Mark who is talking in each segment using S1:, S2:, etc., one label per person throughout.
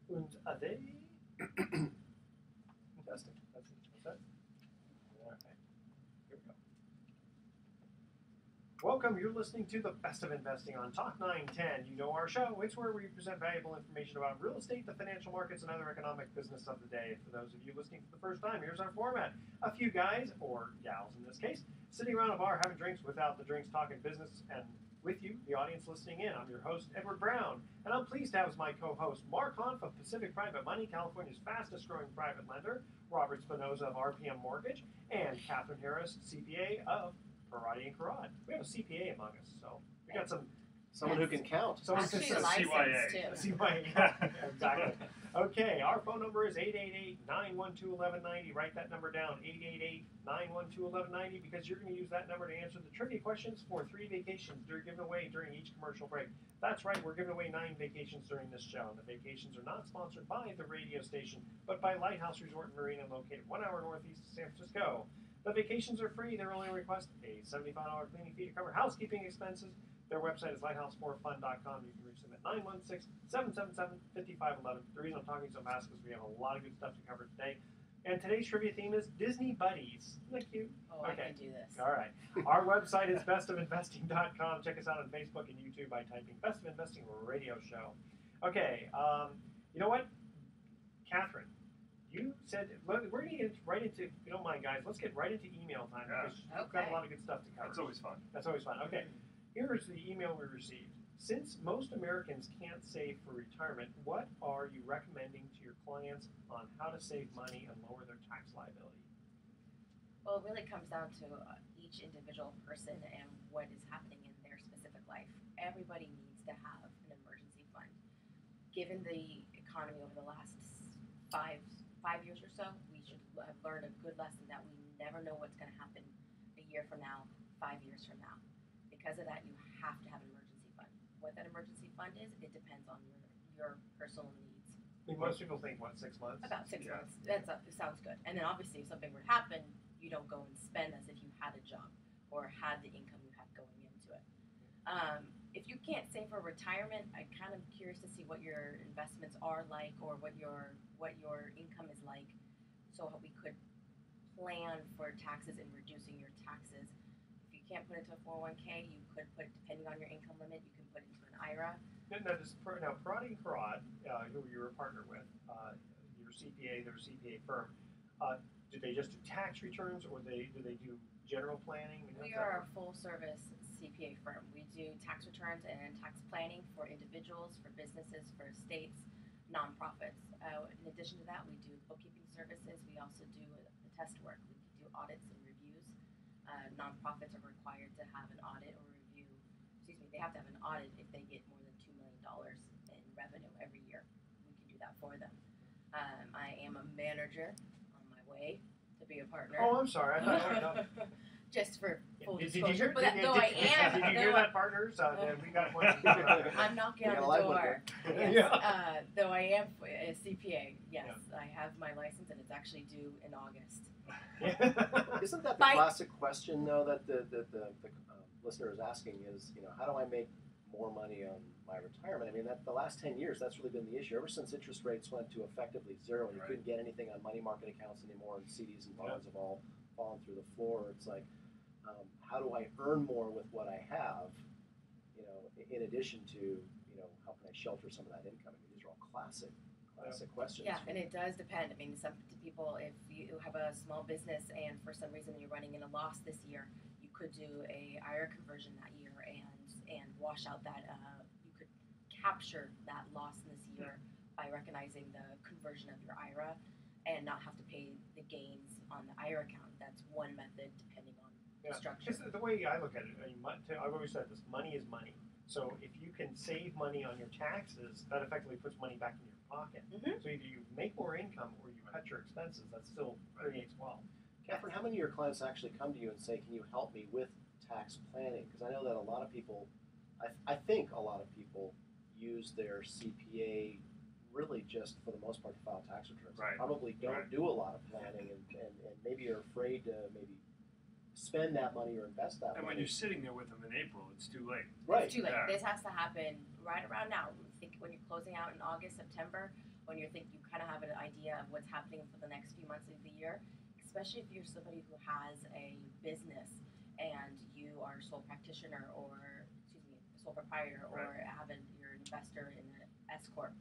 S1: Und Ade. Testing. That's it. Okay. Here we go. Welcome. You're listening to the Best of Investing on Talk 910. You know our show. It's where we present valuable information about real estate, the financial markets, and other economic business of the day. For those of you listening for the first time, here's our format. A few guys, or gals in this case, sitting around a bar having drinks without the drinks, talking business, and with you, the audience listening in. I'm your host, Edward Brown, and I'm pleased to have as my co-host Mark Hanf of Pacific Private Money, California's fastest growing private lender, Robert Spinoza of RPM Mortgage, and Kathryn Harris, CPA of Parati and Karad. We have a CPA among us, so we got
S2: someone who can count.
S1: Someone
S3: Actually,
S1: can
S3: licensed too.
S1: CYA. Exactly. Okay, our phone number is 888-912-1190. Write that number down, 888-912-1190, because you're going to use that number to answer the trivia questions for 3 vacations they're given away during each commercial break. That's right, we're giving away 9 vacations during this show. And the vacations are not sponsored by the radio station, but by Lighthouse Resort and Marina, located 1 hour northeast of San Francisco. The vacations are free. Their only request, a $75 cleaning fee to cover housekeeping expenses. Their website is lighthouseforfun.com. You can reach them at 916-777-5511. The reason I'm talking so fast is because we have a lot of good stuff to cover today. And today's trivia theme is Disney Buddies. Isn't that cute?
S3: Oh, okay. I can do this.
S1: All right. Our website is bestofinvesting.com. Check us out on Facebook and YouTube by typing Best of Investing Radio Show. Okay. You know what? Kathryn, you said, we're going to get right into, if you don't mind, guys, let's get right into email time because we've got a lot of good stuff to cover.
S4: That's always fun.
S1: That's always fun. Okay. Here's the email we received. Since most Americans can't save for retirement, what are you recommending to your clients on how to save money and lower their tax liability?
S3: Well, it really comes down to each individual person and what is happening in their specific life. Everybody needs to have an emergency fund. Given the economy over the last five years or so, we should have learned a good lesson that we never know what's going to happen a year from now, 5 years from now. Because of that, you have to have an emergency fund. What that emergency fund is, it depends on your personal needs.
S1: I mean, most people think, 6 months?
S3: About 6 months. That sounds good. And then obviously, if something were to happen, you don't go and spend as if you had a job or had the income you had going into it. If you can't save for retirement, I'm kind of curious to see what your investments are like or what your income is like, so we could plan for taxes and reducing your taxes. Can't put it into a 401k, you could put, depending on your income limit, you can put it into an IRA.
S1: Now, Parati and Karad, who you're a partner with, your CPA, their CPA firm, do they just do tax returns or do they do general planning?
S3: We are a full-service CPA firm. We do tax returns and tax planning for individuals, for businesses, for estates, nonprofits. In addition to that, we do bookkeeping services. We also do the test work. We do audits and reviews. Nonprofits are required to have an audit or review. They have to have an audit if they get more than $2 million in revenue every year. We can do that for them. I am a manager on my way to be a partner.
S1: Oh, I'm sorry. I thought
S3: just for full
S1: Did
S3: disclosure.
S1: you hear that, partners? We got one.
S3: I'm knocking on the door. Yes. Though I am a CPA, yes, I have my license and it's actually due in August.
S2: Isn't that the classic question, though, that the listener is asking is, how do I make more money on my retirement? I mean, the last 10 years, that's really been the issue. Ever since interest rates went to effectively zero and you couldn't get anything on money market accounts anymore and CDs and bonds have all fallen through the floor, it's like, how do I earn more with what I have, in addition to, how can I shelter some of that income? I mean, these are all classic questions.
S3: Yeah, and it does depend. I mean, some people, if you have a small business and for some reason you're running in a loss this year, you could do a IRA conversion that year and wash out that. You could capture that loss in this year by recognizing the conversion of your IRA and not have to pay the gains on the IRA account. That's one method, depending on the structure.
S1: The way I look at it, I've always said this: money is money. So if you can save money on your taxes, that effectively puts money back in your pocket.
S3: Mm-hmm.
S1: So either you make more income or you cut your expenses. That still creates wealth.
S2: Kathryn, how many of your clients actually come to you and say, can you help me with tax planning? Because I know that a lot of people, I think a lot of people use their CPA really just for the most part to file tax returns.
S4: Right.
S2: Probably don't do a lot of planning and maybe are afraid to maybe spend that money or invest that money.
S4: And when you're sitting there with them in April, it's too late.
S2: Right.
S3: It's too late.
S4: Yeah.
S3: This has to happen right around now. Think when you're closing out in August, September, when you kind of have an idea of what's happening for the next few months of the year, especially if you're somebody who has a business and you are a sole practitioner or, sole proprietor or you're an investor in an S Corp.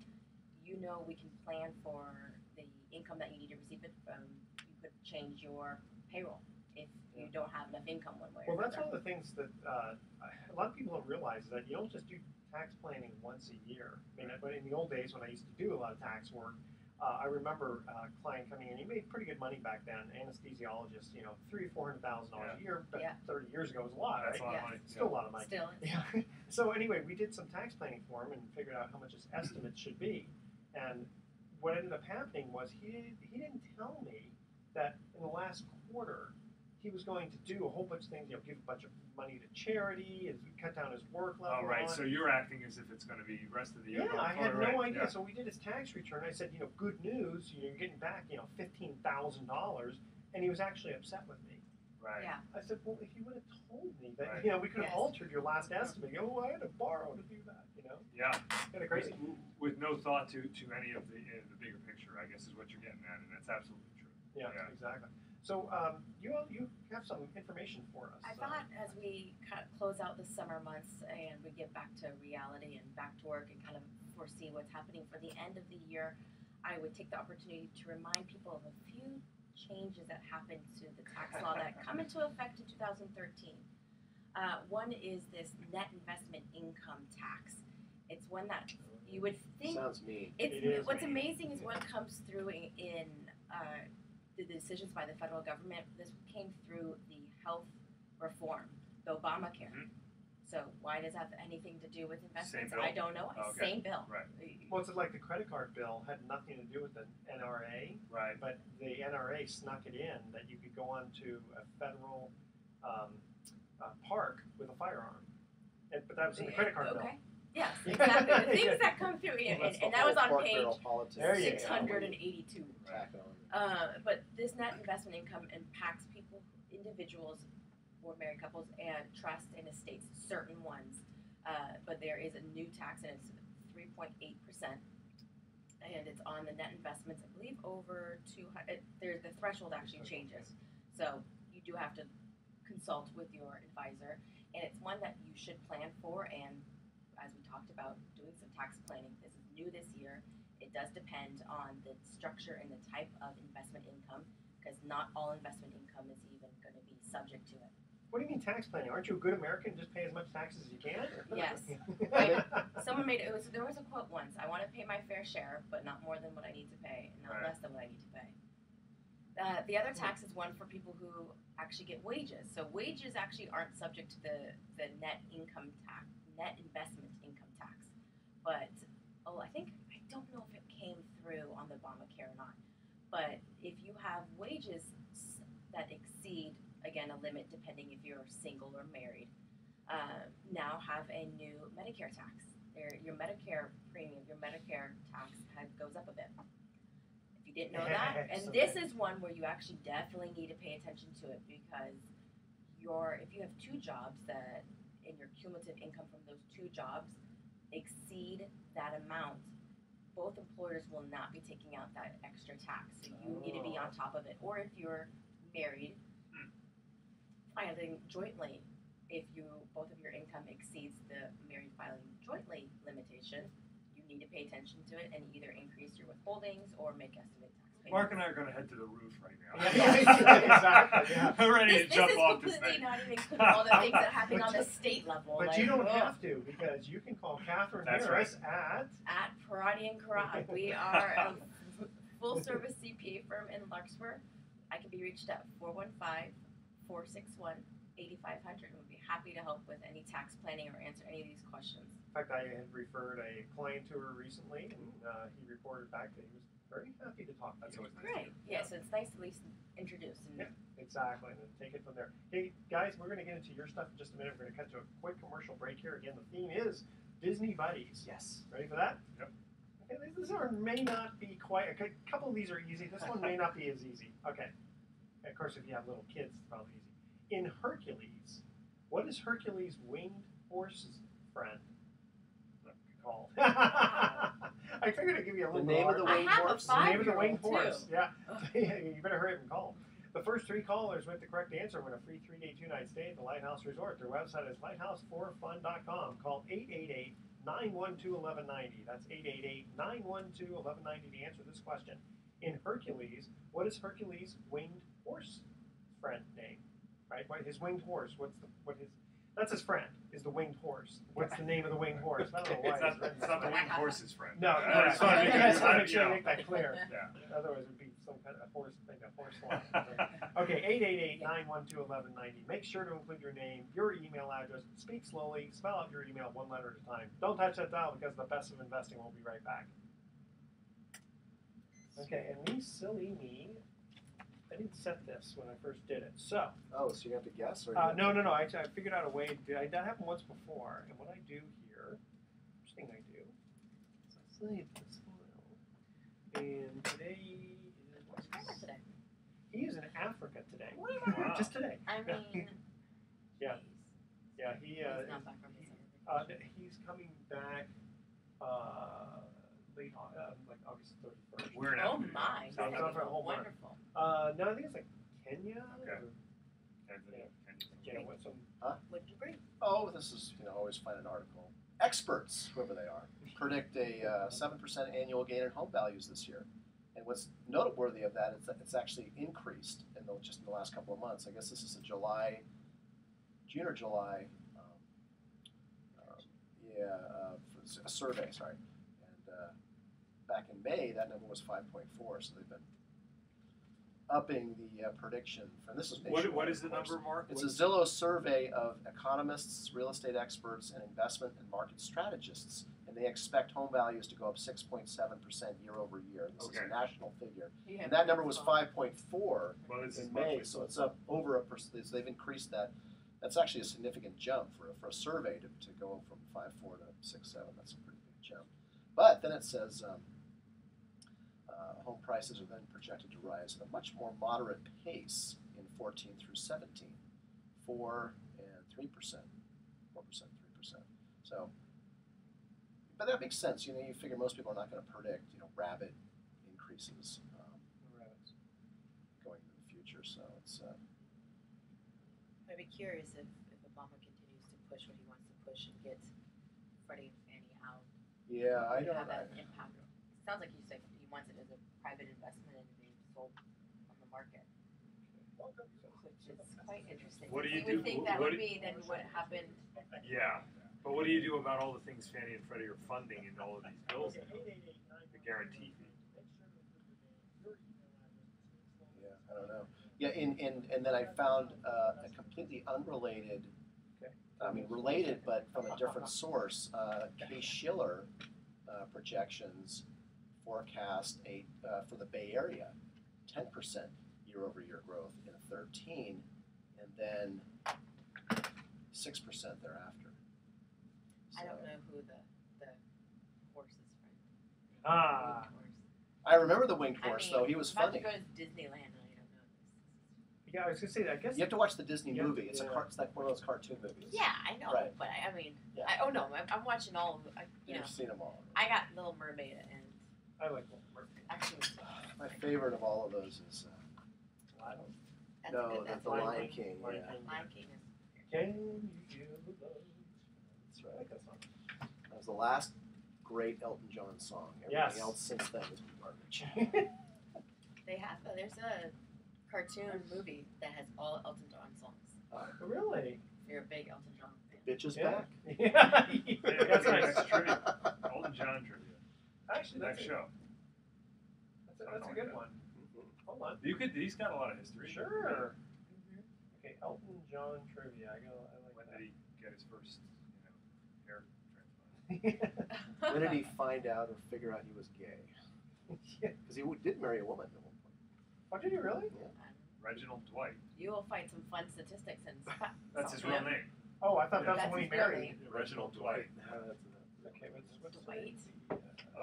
S3: You know we can plan for the income that you need to receive it from. You could change your payroll if you don't have enough income one way or another.
S1: Well, that's one of the things that a lot of people don't realize is that you don't just do tax planning once a year. I mean, in the old days when I used to do a lot of tax work, I remember a client coming in. He made pretty good money back then. Anesthesiologist, $300,000 or $400,000 a year, but 30 years ago was a lot,
S4: That's
S1: right?
S4: a lot of money.
S1: Still a lot of money.
S3: Still.
S1: Yeah. So anyway, we did some tax planning for him and figured out how much his estimate should be. And what ended up happening was he didn't tell me that in the last quarter he was going to do a whole bunch of things. Give a bunch of money to charity, and cut down his work level.
S4: Oh, right. So you're acting as if it's going to be the rest of the year.
S1: Yeah, I had no idea.
S4: Yeah.
S1: So we did his tax return. I said, good news. You're getting back, $15,000, and he was actually upset with me.
S4: Right.
S3: Yeah.
S1: I said, well, if you would have told me that,
S4: Right.
S1: we could have altered your last estimate. I had to borrow to do that.
S4: Yeah.
S1: Kind of crazy.
S4: With no thought to any of the bigger picture, I guess, is what you're getting at, and that's absolutely true.
S1: Yeah, exactly. So you have some information for us.
S3: I thought as we close out the summer months and we get back to reality and back to work and kind of foresee what's happening for the end of the year, I would take the opportunity to remind people of a few changes that happened to the tax law that come into effect in 2013. One is this net investment income tax. It's one that you would think.
S2: Sounds mean.
S3: What's amazing is what comes through in the decisions by the federal government. This came through the health reform, the Obamacare.
S4: Mm-hmm.
S3: So why does that have anything to do with investments?
S4: Same bill?
S3: I don't know.
S4: Okay.
S3: Same bill.
S4: Right.
S1: Well, it's like the credit card bill had nothing to do with the NRA,
S4: Right.
S1: but the NRA snuck it in that you could go onto a federal park with a firearm. But that was in the credit card bill.
S3: Okay. Yes, exactly. The things that come through, and that was on page
S1: There you go.
S3: 682.
S2: Tack on.
S3: But this net investment income impacts people, individuals, or married couples, and trust and estates, certain ones. But there is a new tax, and it's 3.8%, and it's on the net investments. I believe over 200. The threshold actually changes, so you do have to consult with your advisor, and it's one that you should plan for. And as we talked about, doing some tax planning. This is new this year. It does depend on the structure and the type of investment income, because not all investment income is even going to be subject to it.
S1: What do you mean tax planning? Aren't you a good American? Just pay as much taxes as you can?
S3: Yes. Someone made there was a quote once. I want to pay my fair share, but not more than what I need to pay, and not less than what I need to pay. The other tax is one for people who actually get wages. So wages actually aren't subject to the net income tax, net investment income tax. But I don't know if it came through on the Obamacare or not. But if you have wages that exceed, again, a limit depending if you're single or married, now have a new Medicare tax. Your Medicare premium, your Medicare tax goes up a bit. If you didn't know that, and this is one where you actually definitely need to pay attention to it, because if you have two jobs that and your cumulative income from those two jobs exceed that amount, both employers will not be taking out that extra tax. So you need to be on top of it. Or if you're married, filing jointly, if both of your income exceeds the married filing jointly limitation, you need to pay attention to it and either increase your withholdings or make estimated tax payments.
S4: Mark and I are going to head to the roof right now.
S1: Exactly. Yeah.
S4: I'm ready to jump off
S3: this
S4: this
S3: is completely
S4: thing.
S3: not even including all the things that are happening on the state level.
S1: But you don't have to, because you can call Kathryn Harris
S3: at Parati and Karat. We are a full-service CPA firm in Larkspur. I can be reached at 415-461-8500, and we'd be happy to help with any tax planning or answer any of these questions.
S1: In fact, I had referred a client to her recently, and he reported back that he was very happy to talk to you.
S3: Great. Yeah, so it's nice to at least introduce. And
S1: Exactly, and then take it from there. Hey, guys, we're going to get into your stuff in just a minute. We're going to cut to a quick commercial break here. Again, the theme is Disney Buddies.
S2: Yes.
S1: Ready for that?
S4: Yep.
S1: Okay, this one may not be quite, a couple of these are easy. This one may not be as easy. Okay. Of course, if you have little kids, it's probably easy. In Hercules, what is Hercules' winged horse's friend called? I I figured I'd give you a
S2: The
S1: little
S2: name of the
S1: more.
S2: winged
S3: I have a
S2: horse.
S1: The name of the
S3: 5-year-old
S1: winged horse.
S3: too.
S1: Yeah. You better hurry up and call them. The first 3 callers with the correct answer win a free 3-day, 2-night stay at the Lighthouse Resort. Their website is lighthouse4fun.com. Call 888-912-1190. That's 888-912-1190 to answer this question. In Hercules, what is Hercules' winged horse friend name? Right? His winged horse. That's his friend. Is the winged horse? What's the name of the winged horse? I don't know why.
S4: It's not the winged horse's friend.
S1: No,
S4: I just
S1: no.
S4: wanna
S1: I
S4: make
S1: just want to
S4: it-
S1: make sure I make that clear.
S4: Yeah.
S1: Otherwise, it would be some kind of horse thing, a horse line. Okay, 888-912-1190. Make sure to include your name, your email address. Speak slowly. Spell out your email one letter at a time. Don't touch that dial because the best of investing will be right back. Okay, and me, silly me, I didn't set this when I first did it. So,
S2: Oh, so you have to guess? Or
S1: no. Actually, I figured out a way to do it. That happened once before. And what I do here, first thing I do is I save this file. And today
S3: Where's
S1: is.
S3: Grandma today?
S1: He is in Africa today.
S4: Wow.
S1: Just today.
S3: I mean,
S1: Yeah.
S3: geez.
S1: Yeah, he
S3: He's not back from his
S1: he's coming back late like August 31st.
S4: We're in
S3: Oh
S4: Africa.
S3: my,
S1: South Africa, whole month.
S3: wonderful.
S1: No, I think it's like Kenya.
S4: Okay.
S1: Or,
S4: Yeah.
S1: what some
S3: Would you agree?
S2: Oh, this is, always find an article. Experts, whoever they are, predict a 7% annual gain in home values this year. And what's noteworthy of that is that it's actually increased just in the last couple of months. I guess this is a June or July, a survey, sorry. And back in May, that number was 5.4, so they've been upping the prediction. And this is nationwide,
S4: What is the
S2: of course.
S4: number, Mark?
S2: It's a Zillow survey of economists, real estate experts, and investment and market strategists, and they expect home values to go up 6.7% year over year. This is
S4: Okay.
S2: a national figure,
S3: Yeah,
S2: and that number was
S3: well,
S2: 5.4
S4: Well, this is
S2: in May,
S4: monthly.
S2: so it's up over 1%. So they've increased that. That's actually a significant jump for a survey to go from 5.4 to 6.7. That's a pretty big jump. But then it says home prices are then projected to rise at a much more moderate pace in 14 through 17, 4 and 3%, 4%, 3%. So, but that makes sense. You figure most people are not going to predict, rapid increases going into the future. So it's.
S3: I'd be curious if Obama continues to push what he wants to push and get Freddie and Fannie out.
S2: Yeah, I
S3: Would
S2: don't.
S3: have that impact. Sounds like you said he wants it as a private investment and being sold on the market, which is quite interesting.
S4: What do you
S3: would
S4: do-
S3: think that
S4: what
S3: would
S4: do-
S3: be then what happened.
S4: Yeah, but what do you do about all the things Fannie and Freddie are funding into all of these bills? The guarantee fee.
S2: Yeah, I don't know. Yeah, and then I found a completely unrelated, related but from a different source. Case Shiller projections forecast for the Bay Area 10% year-over-year growth in 13, and then 6% thereafter.
S3: I don't know who the horse is from.
S1: Ah.
S3: Winged horse.
S2: I remember the winged horse, though. He was
S3: I'm about
S2: funny.
S3: to go to Disneyland and I don't know this.
S1: Yeah, I was gonna say that. I guess
S2: You have to watch the Disney
S1: Yeah,
S2: movie. It's
S1: yeah.
S2: it's like one of those cartoon movies.
S3: Yeah, I know,
S2: Right.
S3: but I mean,
S2: Yeah.
S3: I'm watching all of them.
S2: You've seen them all.
S3: I got Little Mermaid and
S1: I like Little Mermaid.
S3: actually,
S2: My favorite of all of those is
S3: that's
S2: no,
S3: good. That's
S2: the
S3: good.
S2: Lion King.
S1: Lion
S2: Yeah,
S1: King.
S3: Lion King is.
S1: Can you feel the love?
S2: that's
S1: I
S2: right.
S1: like that song.
S2: That was the last great Elton John song. Everything
S1: Yes.
S2: else since then has been garbage.
S3: They have there's a cartoon movie that has all Elton John songs.
S1: Really?
S3: If you're a big Elton John fan.
S2: Bitch is
S1: Yeah.
S2: back.
S1: Yeah. That's nice.
S4: That's trivia. Elton John trivia.
S1: Actually,
S4: Next show.
S1: That's a good one. Hold on.
S4: He's got a lot of history.
S1: Sure.
S3: Mm-hmm.
S1: Okay, Elton John trivia. I like
S4: When
S1: that.
S4: did he get his first, hair transplant?
S2: When did he find out or figure out he was gay?
S1: Yeah.
S2: Because he did marry a woman at one point.
S1: Oh, did he really?
S4: Reginald Dwight.
S3: You will find some fun statistics and stuff.
S4: That's his real name.
S1: Oh, I thought
S4: Yeah.
S1: that's the one he
S3: That's his real
S1: married.
S4: Reginald Dwight.
S1: Okay, what's
S3: Dwight.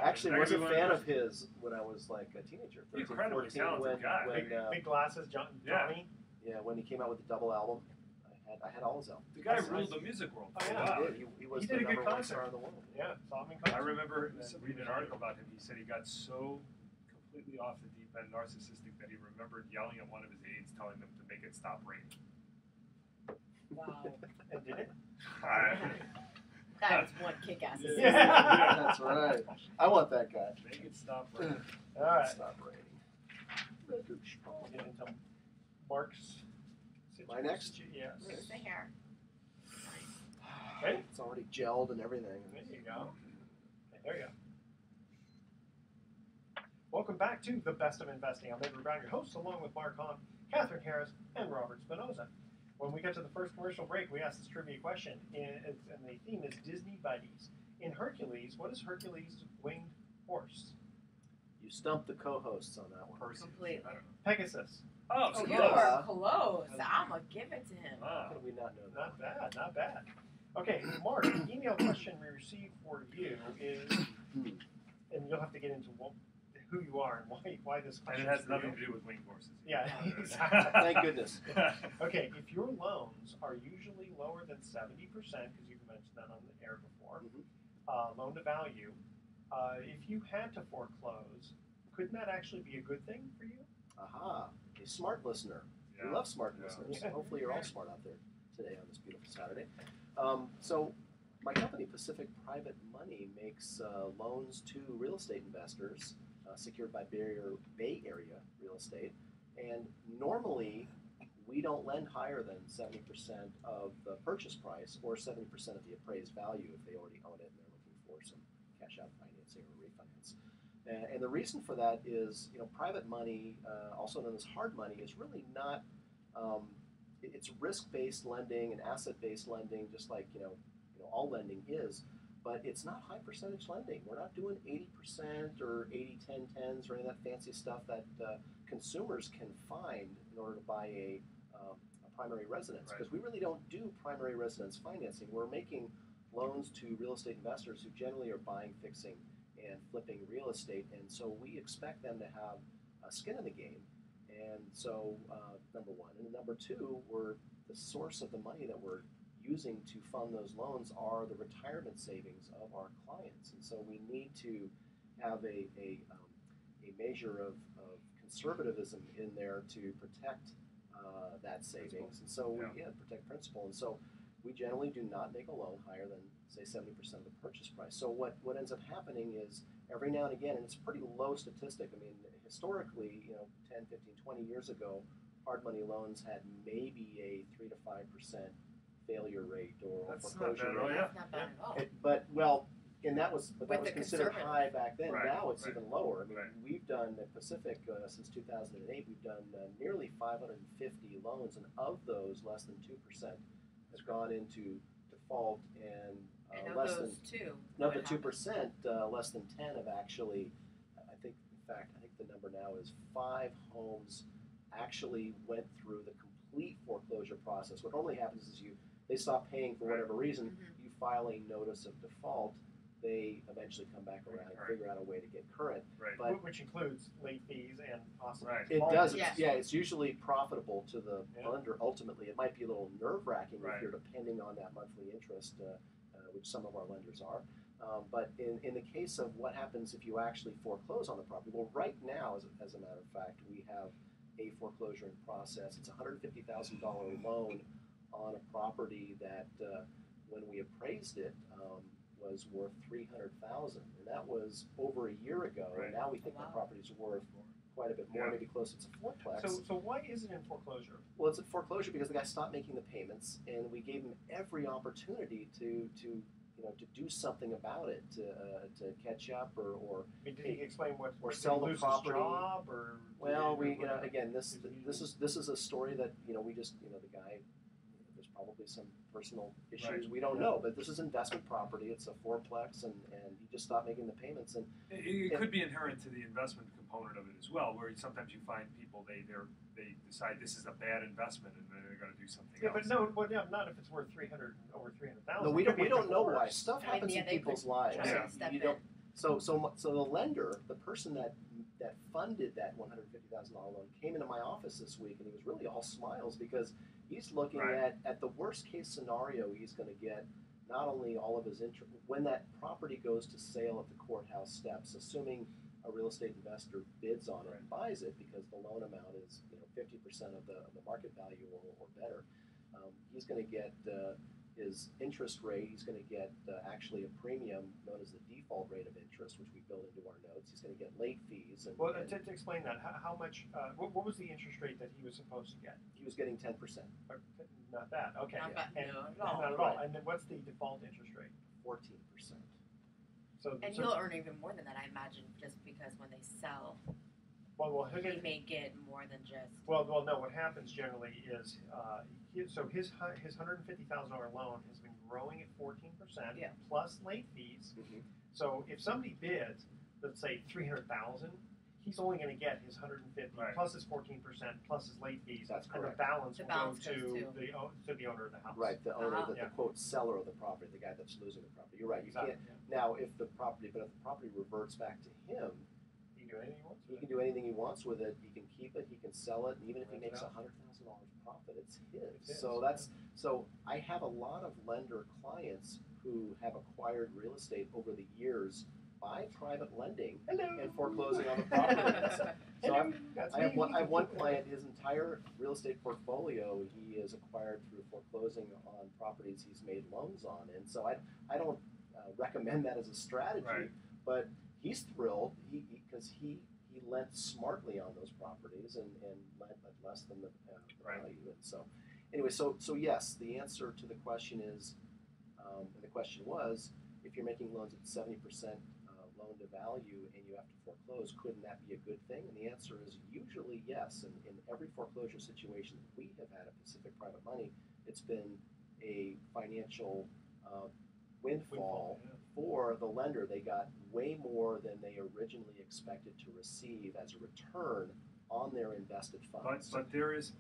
S2: Actually, was a
S4: Everyone
S2: fan
S4: knows-
S2: of his when I was like a teenager.
S4: He's
S2: 13,
S4: incredibly
S2: 14,
S4: talented guy.
S2: when
S1: big glasses,
S4: Yeah.
S1: Johnny.
S2: when he came out with the double album, I I had all his albums.
S4: The guy ruled the music world.
S1: Oh, yeah.
S4: Wow.
S2: He was
S1: He
S2: the
S1: did a good
S2: number one
S1: concert.
S2: star in the world.
S1: Yeah, saw him in
S4: I
S1: concert.
S4: remember reading an article about him. He said he got so completely off the deep end, narcissistic, that he remembered yelling at one of his aides, telling them to make it stop raining.
S3: Wow.
S1: And did it?
S3: That was one kick-ass assistant.
S1: Yeah.
S2: That's right. I want that guy.
S4: Make it stop raining.
S1: All right.
S2: Stop raining.
S1: We'll get into Mark's
S2: My next?
S1: Yes.
S3: Fix the hair.
S1: Okay.
S2: It's already gelled and everything.
S1: There you go. Okay, there you go. Welcome back to The Best of Investing. I'm Edward Brown, your host, along with Mark Hahn, Kathryn Harris, and Robert Spinoza. When we get to the first commercial break, we ask this trivia question, and the theme is Disney Buddies. In Hercules, what is Hercules' winged horse?
S2: You stumped the co-hosts on that one.
S4: Percy.
S3: Completely.
S4: I don't know.
S1: Pegasus.
S4: Oh,
S3: Oh,
S4: so
S3: you
S2: yeah.
S3: are close. I'm going to give it to him.
S2: How could we not know that?
S1: Not bad, not bad. Okay, Mark, the email question we received for you is, and you'll have to get into who you are and why this
S4: And
S1: question
S4: it has
S1: is for
S4: nothing
S1: you.
S4: to do with winged horses.
S1: Yeah, exactly.
S2: Thank goodness.
S1: Okay, if your loans are usually lower than 70%, because you've mentioned that on the air before, loan to value, if you had to foreclose, couldn't that actually be a good thing for you?
S2: Aha, a smart listener.
S4: Yeah.
S2: We love smart
S4: Yeah.
S2: listeners.
S1: Yeah.
S2: Hopefully you're all smart out there today on this beautiful Saturday. So my company, Pacific Private Money, makes loans to real estate investors secured by Bay Area real estate. And normally, we don't lend higher than 70% of the purchase price or 70% of the appraised value if they already own it and they're looking for some cash out financing or refinance. And the reason for that is, private money, also known as hard money, is really not. It's risk-based lending and asset-based lending, just like all lending is. But it's not high percentage lending. We're not doing 80% or 80-10-10s or any of that fancy stuff that consumers can find in order to buy a primary residence. Because we really don't do primary residence financing. We're making loans to real estate investors who generally are buying, fixing, and flipping real estate. And so we expect them to have skin in the game. And so, number one. And number two, the source of the money that we're using to fund those loans are the retirement savings of our clients. And so we need to have a measure of conservatism in there to protect that savings. And so we protect principal. And so we generally do not make a loan higher than, say, 70% of the purchase price. So what ends up happening is every now and again, and it's a pretty low statistic. I mean, historically, 10, 15, 20 years ago, hard money loans had maybe a 3 to 5% failure rate or
S4: That's
S2: foreclosure
S4: not bad,
S2: rate.
S3: That's not bad at all.
S2: And that was considered
S3: conservative.
S2: high back then.
S4: Right,
S2: Now it's
S4: right.
S2: even lower. I mean,
S4: Right.
S2: we've done at Pacific since 2008. We've done nearly 550 loans, and of those, less than 2% has gone into default, and
S3: And of
S2: less
S3: those
S2: than
S3: two,
S2: of
S3: what
S2: the
S3: happened?
S2: 2%, less than 10 have actually. I think the number now is 5 homes actually went through the complete foreclosure process. What normally happens is they stop paying for whatever reason.
S3: Mhm.
S2: You file a notice of default. They eventually come back around and figure out a way to get current.
S4: Right.
S2: But
S1: Which includes late fees and possibly
S4: Right.
S2: it
S1: default.
S2: does.
S3: Yes.
S2: It's usually profitable to the
S1: Yeah.
S2: lender. Ultimately, it might be a little nerve-wracking
S4: Right.
S2: if you're depending on that monthly interest, which some of our lenders are. But in the case of what happens if you actually foreclose on the property, well, right now, as a matter of fact, we have a foreclosure in process. It's a $150,000 loan on a property that, when we appraised it, was worth $300,000, and that was over a year ago.
S4: Right.
S2: And now we think
S3: Wow.
S2: that property is worth quite a bit more,
S4: Yeah.
S2: maybe closer to fourplex.
S1: So why is it in foreclosure?
S2: Well, it's in foreclosure because the guy stopped making the payments, and we gave him every opportunity to do something about it, to catch up or
S1: I mean, did he explain what?
S2: Or
S1: did
S2: sell
S1: he
S2: the
S1: lose
S2: property.
S1: His job, or
S2: well,
S1: did he-
S2: again, this is a story that we just the guy. There's probably some personal issues
S4: Right.
S2: we don't know, but this is investment property. It's a fourplex, and he just stopped making the payments. And
S4: It could be inherent to the investment component of it as well, where sometimes you find people they decide this is a bad investment and then they're going to do something
S1: Yeah,
S4: else.
S1: but not if it's worth over 300,000.
S2: no, we don't know why stuff
S3: I mean,
S2: happens in
S3: they
S2: people's
S3: could
S2: lives.
S3: try
S4: Yeah.
S3: to step
S2: You
S3: in.
S2: don't. So the lender, the person that that funded that $150,000 loan came into my office this week, and he was really all smiles because he's looking at the worst case scenario. He's going to get not only all of his interest when that property goes to sale at the courthouse steps, assuming a real estate investor bids on it and buys it because the loan amount is 50% of the market value or better. He's going to get his interest rate. He's going to get actually a premium known as the default rate of interest, which we build into our notes. He's going to get late fees. And,
S1: well, to explain that, how much? What was the interest rate that he was supposed to get?
S2: He was getting 10%.
S1: Not bad. Okay.
S3: Not bad.
S1: And,
S3: No, not at all.
S1: Not at all. And then what's the default interest rate?
S2: 14%.
S3: And he'll earn even more than that, I imagine, just because when they sell, he may get more than just.
S1: Well, no. What happens generally is, his $150,000 loan has been growing at 14% plus late fees. Mm-hmm. So if somebody bids, let's say $300,000, he's only going to get his $150 plus his 14% plus his late fees.
S2: That's correct.
S1: And the balance will go to the owner of the house.
S2: Right, the owner, the quote seller of the property, the guy that's losing the property. You're right. You can't now if the property reverts back to him.
S1: He can do anything he wants.
S2: He can do anything he wants with it. He can keep it. He can sell it. And even if he makes $100,000 profit, it's his. So I have a lot of lender clients who have acquired real estate over the years by private lending and foreclosing on the property. So I have one client. His entire real estate portfolio he has acquired through foreclosing on properties he's made loans on, and so I don't recommend that as a strategy, but he's thrilled because he lent smartly on those properties and lent at less than the value. And so anyway, so yes, the answer to the question is, and the question was, if you're making loans at 70% loan to value and you have to foreclose, couldn't that be a good thing? And the answer is usually yes. And in every foreclosure situation that we have had at Pacific Private Money, it's been a financial windfall for the lender. They got way more than they originally expected to receive as a return on their invested funds.
S4: But there is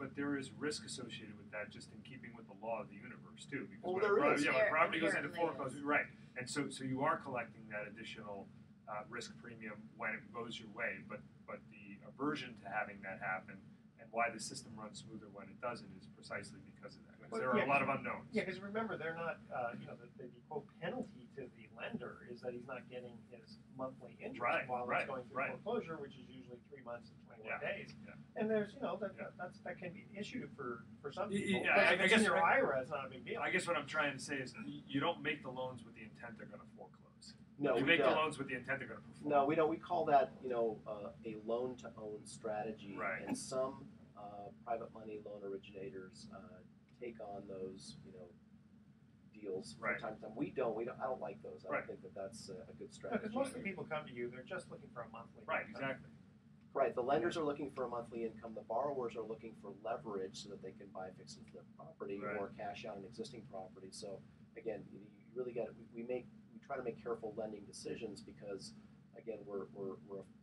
S4: risk associated with that, just in keeping with the law of the universe too. Because when property goes into foreclosure, and so you are collecting that additional risk premium when it goes your way. But the aversion to having that happen and why the system runs smoother when it doesn't is precisely because of that. Because there are a lot of unknowns.
S1: Yeah, because remember, they're not, the quote penalty to the lender is that he's not getting his monthly interest while he's going through foreclosure, which is usually 3 months and 21 days. Yeah. And there's, that can be an issue for some people.
S4: I guess
S1: in your IRA, it's not a big deal.
S4: I guess what I'm trying to say is you don't make the loans with the intent they're going to foreclose.
S2: No,
S4: you make the loans with the intent they're going to perform.
S2: No, we don't. We call that, a loan-to-own strategy.
S4: Right.
S2: And some private money loan originators take on those, deals from time to time. We don't. I don't like those. I don't think that that's a good strategy.
S1: Because most of the people come to you, they're just looking for a monthly income.
S4: Exactly.
S2: Right. The lenders are looking for a monthly income. The borrowers are looking for leverage so that they can buy fix and flip property or cash out an existing property. So again, you really got it. We try to make careful lending decisions because, again, we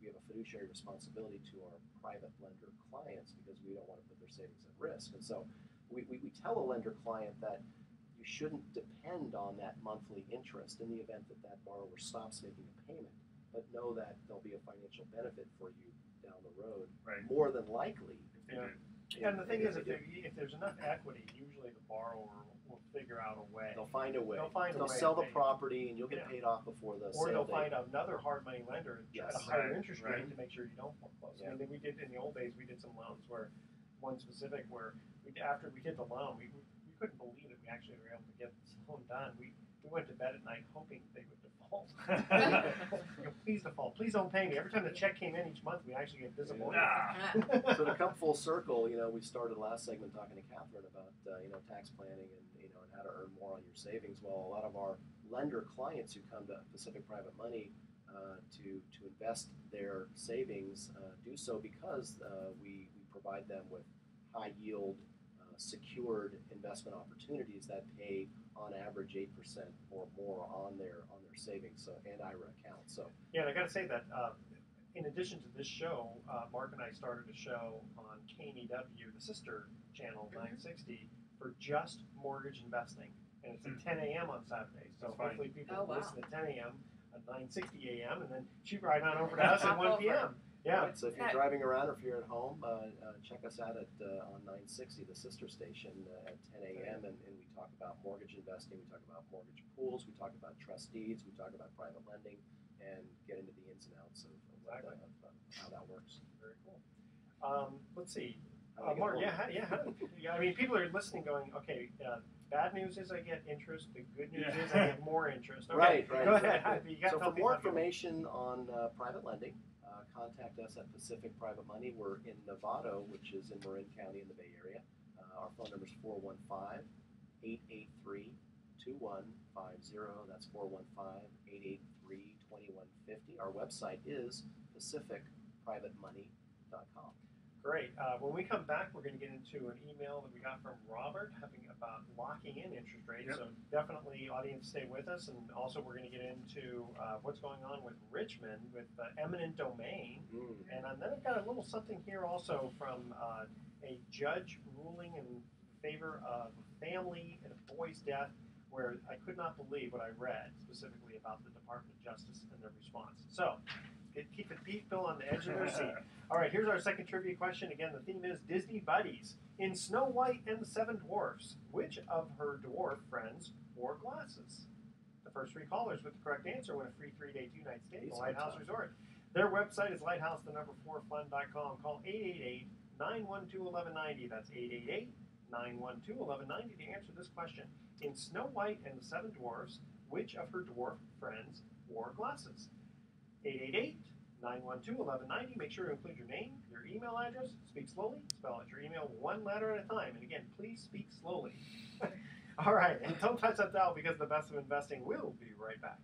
S2: have a fiduciary responsibility to our private lender clients because we don't want to put their savings at risk. And so we tell a lender client that you shouldn't depend on that monthly interest in the event that borrower stops making a payment, but know that there'll be a financial benefit for you down the road, more than likely.
S1: And the thing is, if there's enough equity, usually the borrower will figure out a way.
S2: They'll find a way.
S1: They'll
S2: sell the property, and you'll get paid off before the sale.
S1: Or they'll find another hard money lender at a higher interest rate to make sure you don't foreclose. I mean, we did in the old days. We did some loans where one specific where after we did the loan, we couldn't believe that we actually were able to get this loan done. We went to bed at night hoping they would default. Please default. Please don't pay me. Every time the check came in each month, we actually get disappointed.
S2: So to come full circle, we started last segment talking to Kathryn about tax planning and how to earn more on your savings. Well, a lot of our lender clients who come to Pacific Private Money to invest their savings do so because we provide them with high yield secured investment opportunities that pay on average 8% or more on their savings and IRA accounts. So
S1: and I got to say that in addition to this show, Mark and I started a show on KNEW, the sister channel 960, for just mortgage investing, and it's at 10 a.m. on Saturdays. So hopefully people will listen at 10 a.m. at 9:60 a.m. and then shoot right on over to us at 1 p.m. Yeah.
S2: Right, so if you're driving around or if you're at home, check us out on 960, the sister station, at 10 a.m. And we talk about mortgage investing, we talk about mortgage pools, we talk about trust deeds, we talk about private lending, and get into the ins and outs of how that works.
S1: Very cool. Let's see. Mark, I mean, people are listening going, okay, bad news is I get interest. The good news is I get more interest. Okay,
S2: right.
S1: Go ahead.
S2: So for more information on private lending, contact us at Pacific Private Money. We're in Novato, which is in Marin County in the Bay Area. Our phone number is 415-883-2150. That's 415-883-2150. Our website is pacificprivatemoney.com.
S1: Great. When we come back, we're going to get into an email that we got from Robert about locking in interest rates. Yep. So definitely, audience, stay with us. And also, we're going to get into what's going on with Richmond with Eminent Domain. And then I've got a little something here also from a judge ruling in favor of a family and a boy's death, where I could not believe what I read specifically about the Department of Justice and their response. So keep the people on the edge of their seat. All right, here's our second trivia question. Again, the theme is Disney buddies. In Snow White and the Seven Dwarfs, which of her dwarf friends wore glasses? The first three callers with the correct answer win a free 3-day, 2-night stay at the Lighthouse Resort. Their website is lighthouse4fun.com. Call 888-912-1190. That's 888-912-1190 to answer this question. In Snow White and the Seven Dwarfs, which of her dwarf friends wore glasses? 888-912-1190. Make sure to include your name, your email address. Speak slowly. Spell out your email one letter at a time. And again, please speak slowly. All right. And don't touch that dial because the best of investing will be right back.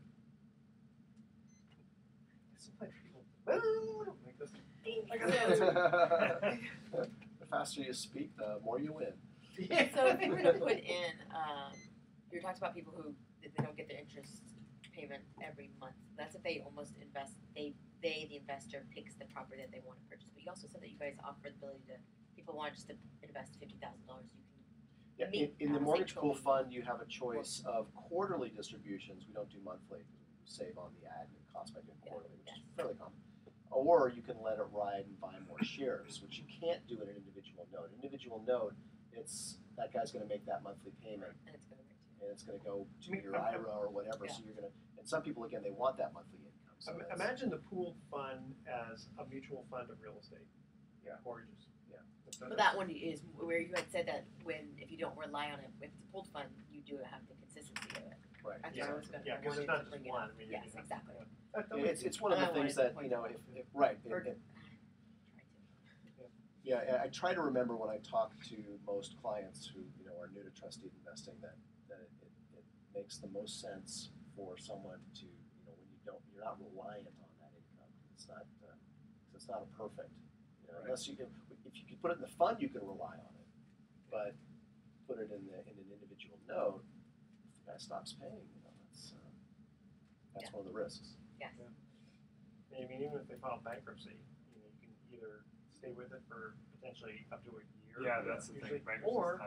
S1: Sometimes people like this.
S2: The faster you speak, the more you win.
S1: Yeah.
S3: So if you were to put in, you talked about people who they don't get their interest payment every month. That's if they almost invest. The investor picks the property that they want to purchase. But you also said that you guys offer the ability to people want just to invest $50,000. You can.
S2: Yeah, in the mortgage pool fund, you have a choice of quarterly distributions. We don't do monthly because we save on the admin cost by doing quarterly, which is fairly common. Or you can let it ride and buy more shares, which you can't do in an individual note. Individual note, it's that guy's going to make that monthly payment, and it's going to go to your IRA or whatever. So you're going to, and some people again they want that monthly income. So
S1: imagine the pooled fund as a mutual fund of real estate.
S2: Yeah.
S1: Mortgages. Yeah.
S3: But that one is where you had said that if you don't rely on it, if it's a pooled fund, you do have the consistency of it.
S2: Right.
S1: Because it's not just one. I mean,
S3: yes, exactly.
S2: It's one of the things that right. Yeah, I try to remember when I talk to most clients who are new to trustee investing that it makes the most sense for someone to when you're not reliant on that income. It's not a perfect unless if you put it in the fund you can rely on it, but put it in an individual note, if the guy stops paying, that's one of the risks.
S3: Yes.
S1: Yeah. I mean, even if they file bankruptcy, you can either stay with it for potentially up to a year.
S4: Yeah, that's the thing.
S1: Or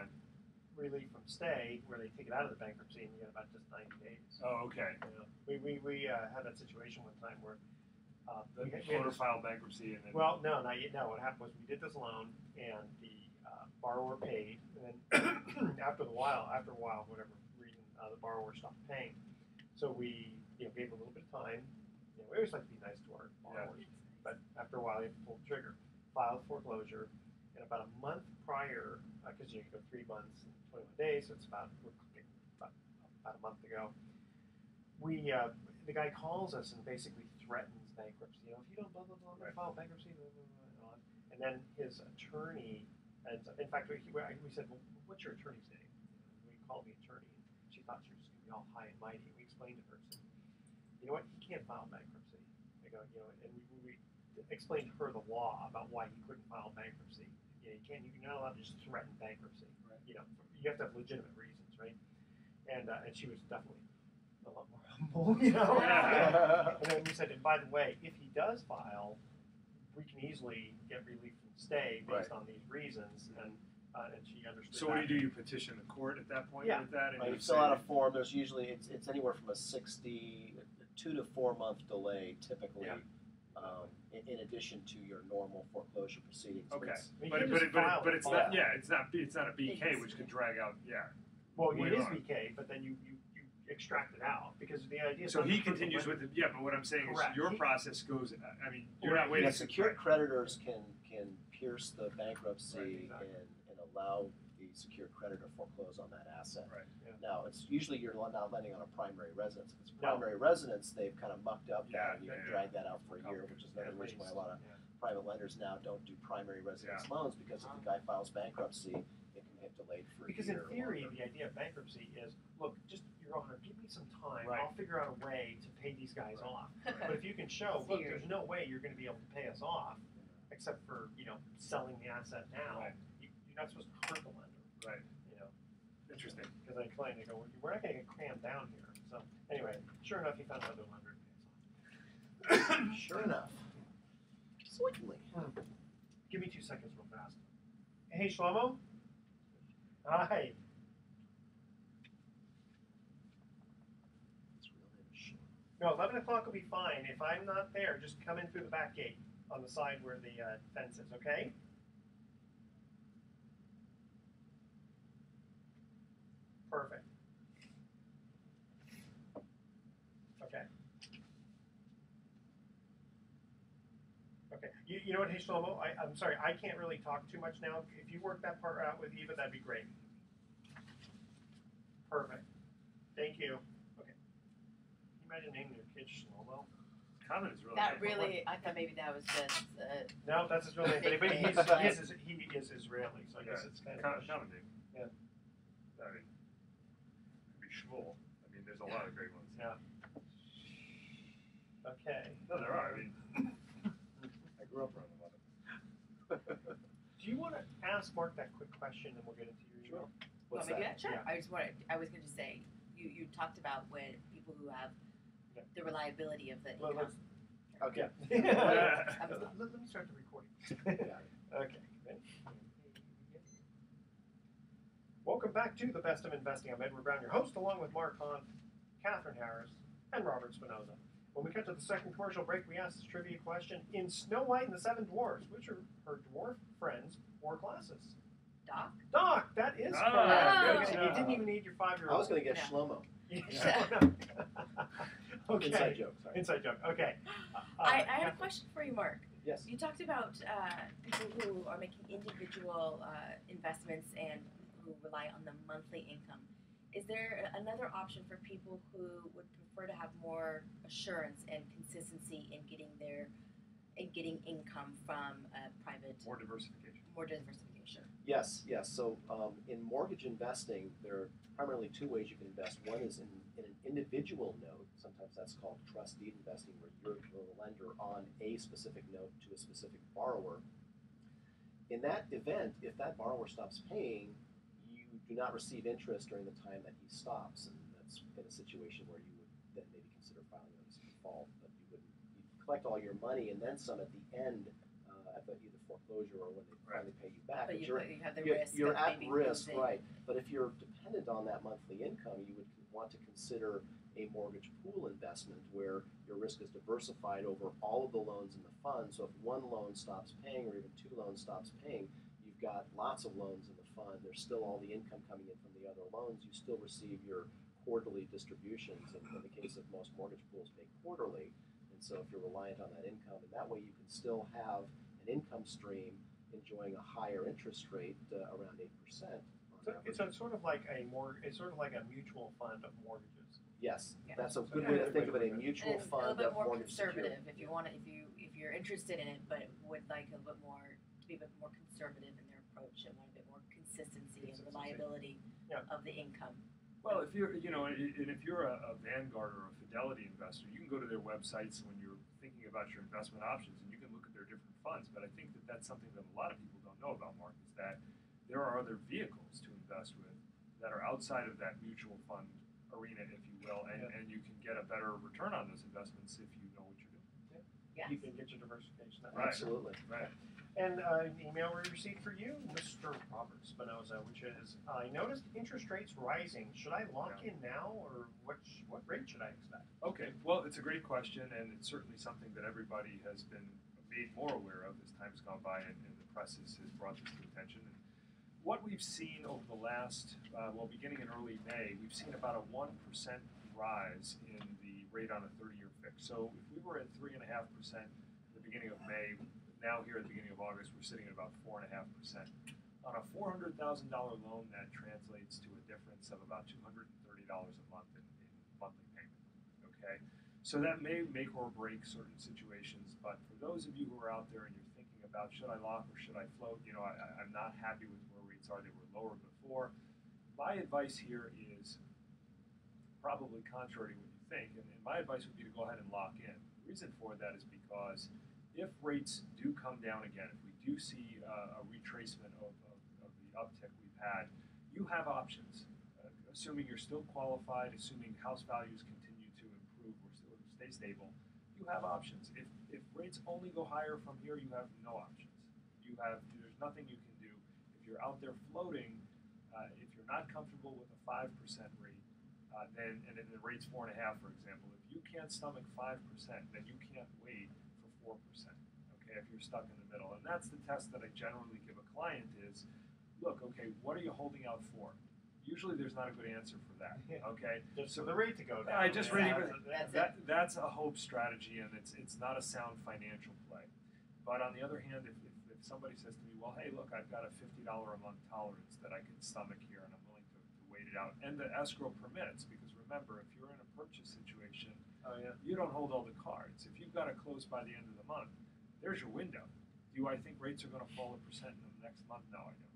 S1: relief from stay, where they take it out of the bankruptcy and you get about just 90 days.
S4: Oh, okay.
S1: We had that situation one time where
S4: the owner filed bankruptcy and then.
S1: Well, no, not yet. No, what happened was we did this loan and the borrower paid, and then after a while, whatever reason, the borrower stopped paying. So we gave a little bit of time. We always like to be nice to our borrowers, but after a while, you have to pull the trigger. Filed foreclosure, and about a month prior, because you go 3 months and 21 days, so it's about a month ago. The guy calls us and basically threatens bankruptcy. If you don't blah blah blah, file bankruptcy, blah, blah, blah, and then his attorney ends up. In fact, we said, well, what's your attorney's name? We called the attorney, and she thought she was going to be all high and mighty. We explained to her, said, you know what, he can't file bankruptcy. And we explained to her the law about why he couldn't file bankruptcy. You're not allowed to just threaten bankruptcy. Right. You have to have legitimate reasons, right? And she was definitely a lot more humble, And then we said, and by the way, if he does file, we can easily get relief from stay based on these reasons. And she understood.
S4: So what do? You petition the court at that point with that? And
S2: you fill out a form. There's usually it's anywhere from a 2 to 4 month delay typically in addition to your normal foreclosure proceedings.
S4: Okay,
S1: but
S4: it's not. Yeah, it's not a BK, which could drag out. Yeah.
S1: Well, it is BK, but then you extract it out because the idea.
S4: So he continues with it. Yeah, but what I'm saying is your process goes. I mean, you're not waiting.
S2: Yeah, secured creditors can pierce the bankruptcy and allow the secured creditor to foreclose on that asset.
S4: Right.
S1: Yeah.
S2: Now, it's usually you're not lending on a primary residence. If it's a primary residence, they've kind of mucked up that, and you can drag that out for a year, which is another reason why a lot of private lenders now don't do primary residence loans, because if the guy files bankruptcy, it can get delayed for a year.
S1: Because in theory, the idea of bankruptcy is, look, just you're going to give me some time. I'll figure out a way to pay these guys off. But if you can show, look, there's no way you're going to be able to pay us off, except for selling the asset now. You're not supposed to hurt the lender.
S4: Right. Interesting.
S1: Because I explained, they go, we're not going to get crammed down here. So anyway, sure enough, he found another lender to pay us off.
S2: Sure enough. Sweetly.
S1: Give me 2 seconds real fast. Hey, Shlomo. Hi. No, 11 o'clock will be fine. If I'm not there, just come in through the back gate on the side where the fence is, okay? Perfect. Okay. Okay. You know what, hey Shlomo, I'm sorry, I can't really talk too much now. If you work that part out with Eva, that'd be great. Perfect. Thank you. Okay. Can you imagine naming your kid Shlomo?
S4: Common is really
S3: that really. I thought maybe that was just.
S1: No, that's his real name. But he is Israeli, so I guess it's kind of
S4: common name.
S1: Yeah.
S4: I mean, could be Shmuel. I mean, there's a lot of great ones.
S1: Yeah. Okay.
S4: No, there are. I mean, I grew up around a lot of them.
S1: Do you want to ask Mark that quick question, and we'll get into your email?
S2: What's that?
S3: Sure.
S1: Yeah.
S3: I was going to say you talked about when people who have the reliability of the income.
S2: Okay.
S1: Let me start the recording. Okay. Welcome back to The Best of Investing. I'm Edward Brown, your host, along with Mark Hahn, Kathryn Harris, and Robert Spinoza. When we cut to the second commercial break, we asked this trivia question. In Snow White and the Seven Dwarfs, which of her dwarf friends wore glasses?
S3: Doc?
S1: Doc, that is correct.
S3: Oh.
S1: You didn't even need your 5-year-old.
S2: I was going to get Shlomo.
S1: Okay.
S2: Inside joke. Sorry.
S1: Inside joke. Okay.
S3: I had a question for you, Mark.
S2: Yes.
S3: You talked about people who are making individual investments and who rely on the monthly income. Is there another option for people who would prefer to have more assurance and consistency in getting income from a private?
S4: More diversification.
S2: Yes. So in mortgage investing, there are primarily two ways you can invest. One is in an individual note. Sometimes that's called trust deed investing, where you're the lender on a specific note to a specific borrower. In that event, if that borrower stops paying, you do not receive interest during the time that he stops, and that's in a situation where you would then maybe consider filing notice of default. But you'd collect all your money and then some at the end, at either foreclosure or when they finally pay you back.
S3: But you have the risk.
S2: You're at risk, right? But if you're dependent on that monthly income, you would want to consider a mortgage pool investment where your risk is diversified over all of the loans in the fund. So if one loan stops paying or even two loans stops paying, you've got lots of loans in the fund. There's still all the income coming in from the other loans. You still receive your quarterly distributions. And in the case of most mortgage pools, pay quarterly. And so if you're reliant on that income, and that way you can still have an income stream enjoying a higher interest rate, around 8%.
S1: So it's sort of like a mutual fund of mortgages.
S2: Yes, that's a good way to think of it. A mutual fund
S3: of
S2: mortgage
S3: conservative.
S2: security.
S3: If you're interested in it, but would like a bit more to be a bit more conservative in their approach and want a bit more consistency and reliability of the income.
S4: Well, if you're a Vanguard or a Fidelity investor, you can go to their websites when you're thinking about your investment options, and you can look at their different funds. But I think that that's something that a lot of people don't know about, Mark, is that there are other vehicles to invest with that are outside of that mutual fund arena, if you will, and you can get a better return on those investments if you know what you're doing.
S1: You can get your diversification.
S2: Absolutely.
S4: Right.
S1: And an email we received for you, Mr. Robert Spinoza, which is, I noticed interest rates rising. Should I lock in now, or what rate should I expect?
S4: Okay, well, it's a great question, and it's certainly something that everybody has been made more aware of as time's gone by, and the press has brought this to attention. And what we've seen over the last, beginning in early May, we've seen about a 1% rise in the rate on a 30-year fix. So if we were at 3.5% at the beginning of May, now here at the beginning of August, we're sitting at about 4.5%. On a $400,000 loan, that translates to a difference of about $230 a month in monthly payment. Okay, so that may make or break certain situations. But for those of you who are out there and you're thinking about should I lock or should I float, I'm not happy with where rates are. They were lower before. My advice here is probably contrary to what you think, and my advice would be to go ahead and lock in. The reason for that is because if rates do come down again, if we do see a retracement of the uptick we've had, you have options. Assuming you're still qualified, assuming house values continue to improve or stay stable, you have options. If rates only go higher from here, you have no options. There's nothing you can do. If you're out there floating, if you're not comfortable with a 5% rate, then the rate's 4.5%, for example. If you can't stomach 5%, then you can't wait for 4%. Okay, if you're stuck in the middle, and that's the test that I generally give a client is, look, okay, what are you holding out for? Usually, there's not a good answer for that. Okay,
S1: just for the rate to go down.
S4: That's a hope strategy, and it's not a sound financial play. But on the other hand, if somebody says to me, well, hey, look, I've got a $50 a month tolerance that I can stomach here, and I'm willing to wait it out, and the escrow permits, because remember, if you're in a purchase situation, you don't hold all the cards. If you've got to close by the end of the month, there's your window. Do I think rates are going to fall 1% in the next month? No, I don't.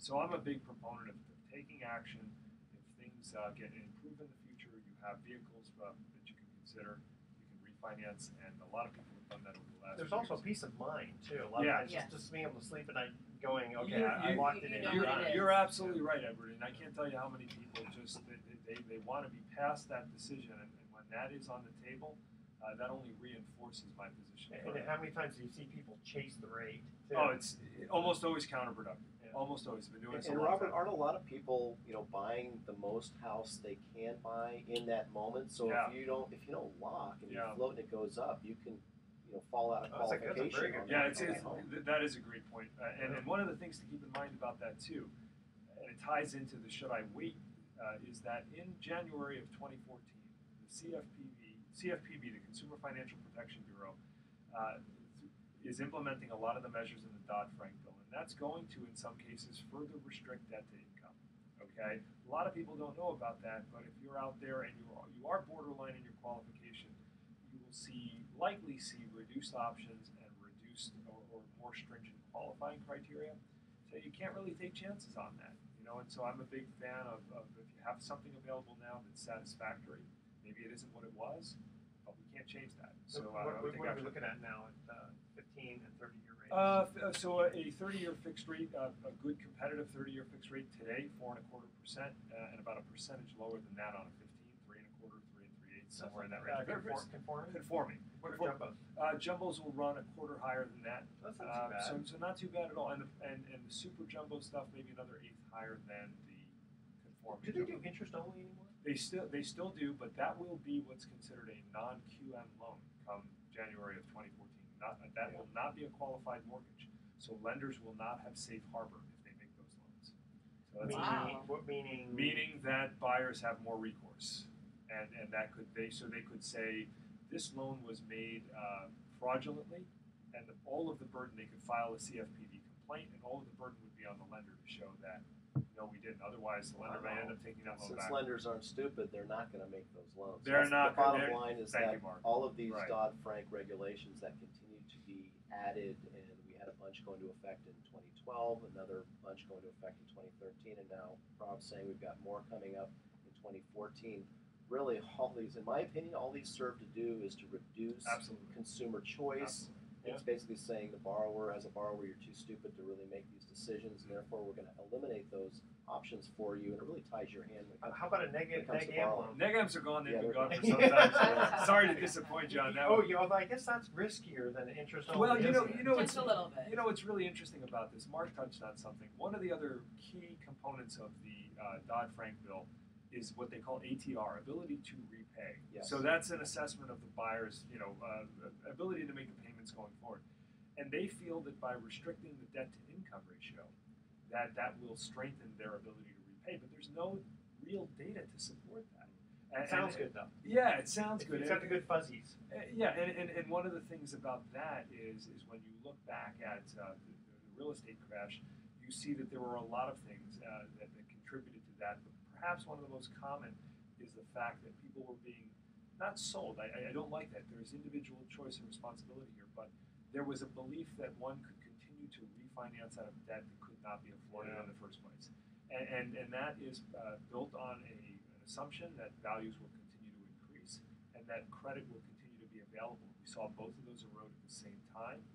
S4: So I'm a big proponent of taking action. If things get improved in the future, you have vehicles that you can consider. You can refinance, and a lot of people have done that over the last
S1: There's
S4: few
S1: also
S4: years.
S1: peace of mind, too. A lot of times just being able to sleep at night going, okay, I locked it in.
S4: You're absolutely right, Edward, and I can't tell you how many people just, they want to be past that decision, and when that is on the table, that only reinforces my position.
S1: And how many times do you see people chase the rate? Too?
S4: Oh, it's almost always counterproductive. Yeah. Almost always. Been doing it.
S2: And Robert, aren't a lot of people, buying the most house they can buy in that moment? So if you don't lock and you float and it goes up, you can, fall out of qualification.
S4: That is a great point. And one of the things to keep in mind about that too, and it ties into the should I wait, is that in January of 2014, the CFPB, the Consumer Financial Protection Bureau, is implementing a lot of the measures in the Dodd-Frank bill, and that's going to, in some cases, further restrict debt to income. Okay, a lot of people don't know about that, but if you're out there and you are borderline in your qualification, you will likely see reduced options and reduced or more stringent qualifying criteria. So you can't really take chances on that, And so I'm a big fan of if you have something available now that's satisfactory. Maybe it isn't what it was, but we can't change that. So
S1: what are we looking at now at 15 and 30-year rates?
S4: So a 30-year fixed rate, a good competitive 30-year fixed rate today, 4.25%, and about a percentage lower than that on a 15, 3.25, 3 3/8, somewhere in that range.
S1: Conforming. What are jumbos?
S4: Jumbos will run a quarter higher than that.
S1: That's not too bad.
S4: So not too bad at all. And the super jumbo stuff maybe another eighth higher than the conforming.
S1: Do they do interest only anymore?
S4: They still do, but that will be what's considered a non-QM loan come January of 2014. That will not be a qualified mortgage. So lenders will not have safe harbor if they make those loans. So
S1: What meaning?
S4: Meaning that buyers have more recourse, and they could say this loan was made fraudulently, and all of the burden, they could file a CFPB complaint, and all of the burden would be on the lender to show that. No, we didn't. Otherwise, the lender may end up taking that loan back.
S2: Since lenders aren't stupid, they're not going to make those loans.
S4: They're not.
S2: The bottom line is that all of these
S4: Right.
S2: Dodd-Frank regulations that continue to be added, and we had a bunch going into effect in 2012, another bunch going into effect in 2013, and now Rob's saying we've got more coming up in 2014. Really, all these, in my opinion, all these serve to do is to reduce consumer choice It's basically saying the borrower, as a borrower, you're too stupid to really make these decisions, and therefore we're going to eliminate those options for you, and it really ties your hand.
S1: How about a neg-am loan?
S4: Neg-ams are gone. They've been gone for some time. Sorry to disappoint you on that.
S1: Oh, I guess that's riskier than interest only.
S4: Well,
S3: just a little bit.
S4: You know what's really interesting about this? Mark touched on something. One of the other key components of the Dodd-Frank bill is what they call ATR, ability to repay.
S2: Yes.
S4: So that's an assessment of the buyer's, ability to make the payments going forward. And they feel that by restricting the debt-to-income ratio, that will strengthen their ability to repay. But there's no real data to support that.
S1: It sounds good, though.
S4: Yeah, it sounds good.
S1: It's got the good fuzzies.
S4: And one of the things about that is when you look back at the real estate crash, you see that there were a lot of things that contributed to that. But perhaps one of the most common is the fact that people were being not sold. I don't like that. There's individual choice and responsibility here, but there was a belief that one could continue to refinance out of debt that could not be afforded in the first place. And that is built on an assumption that values will continue to increase and that credit will continue to be available. We saw both of those erode at the same time.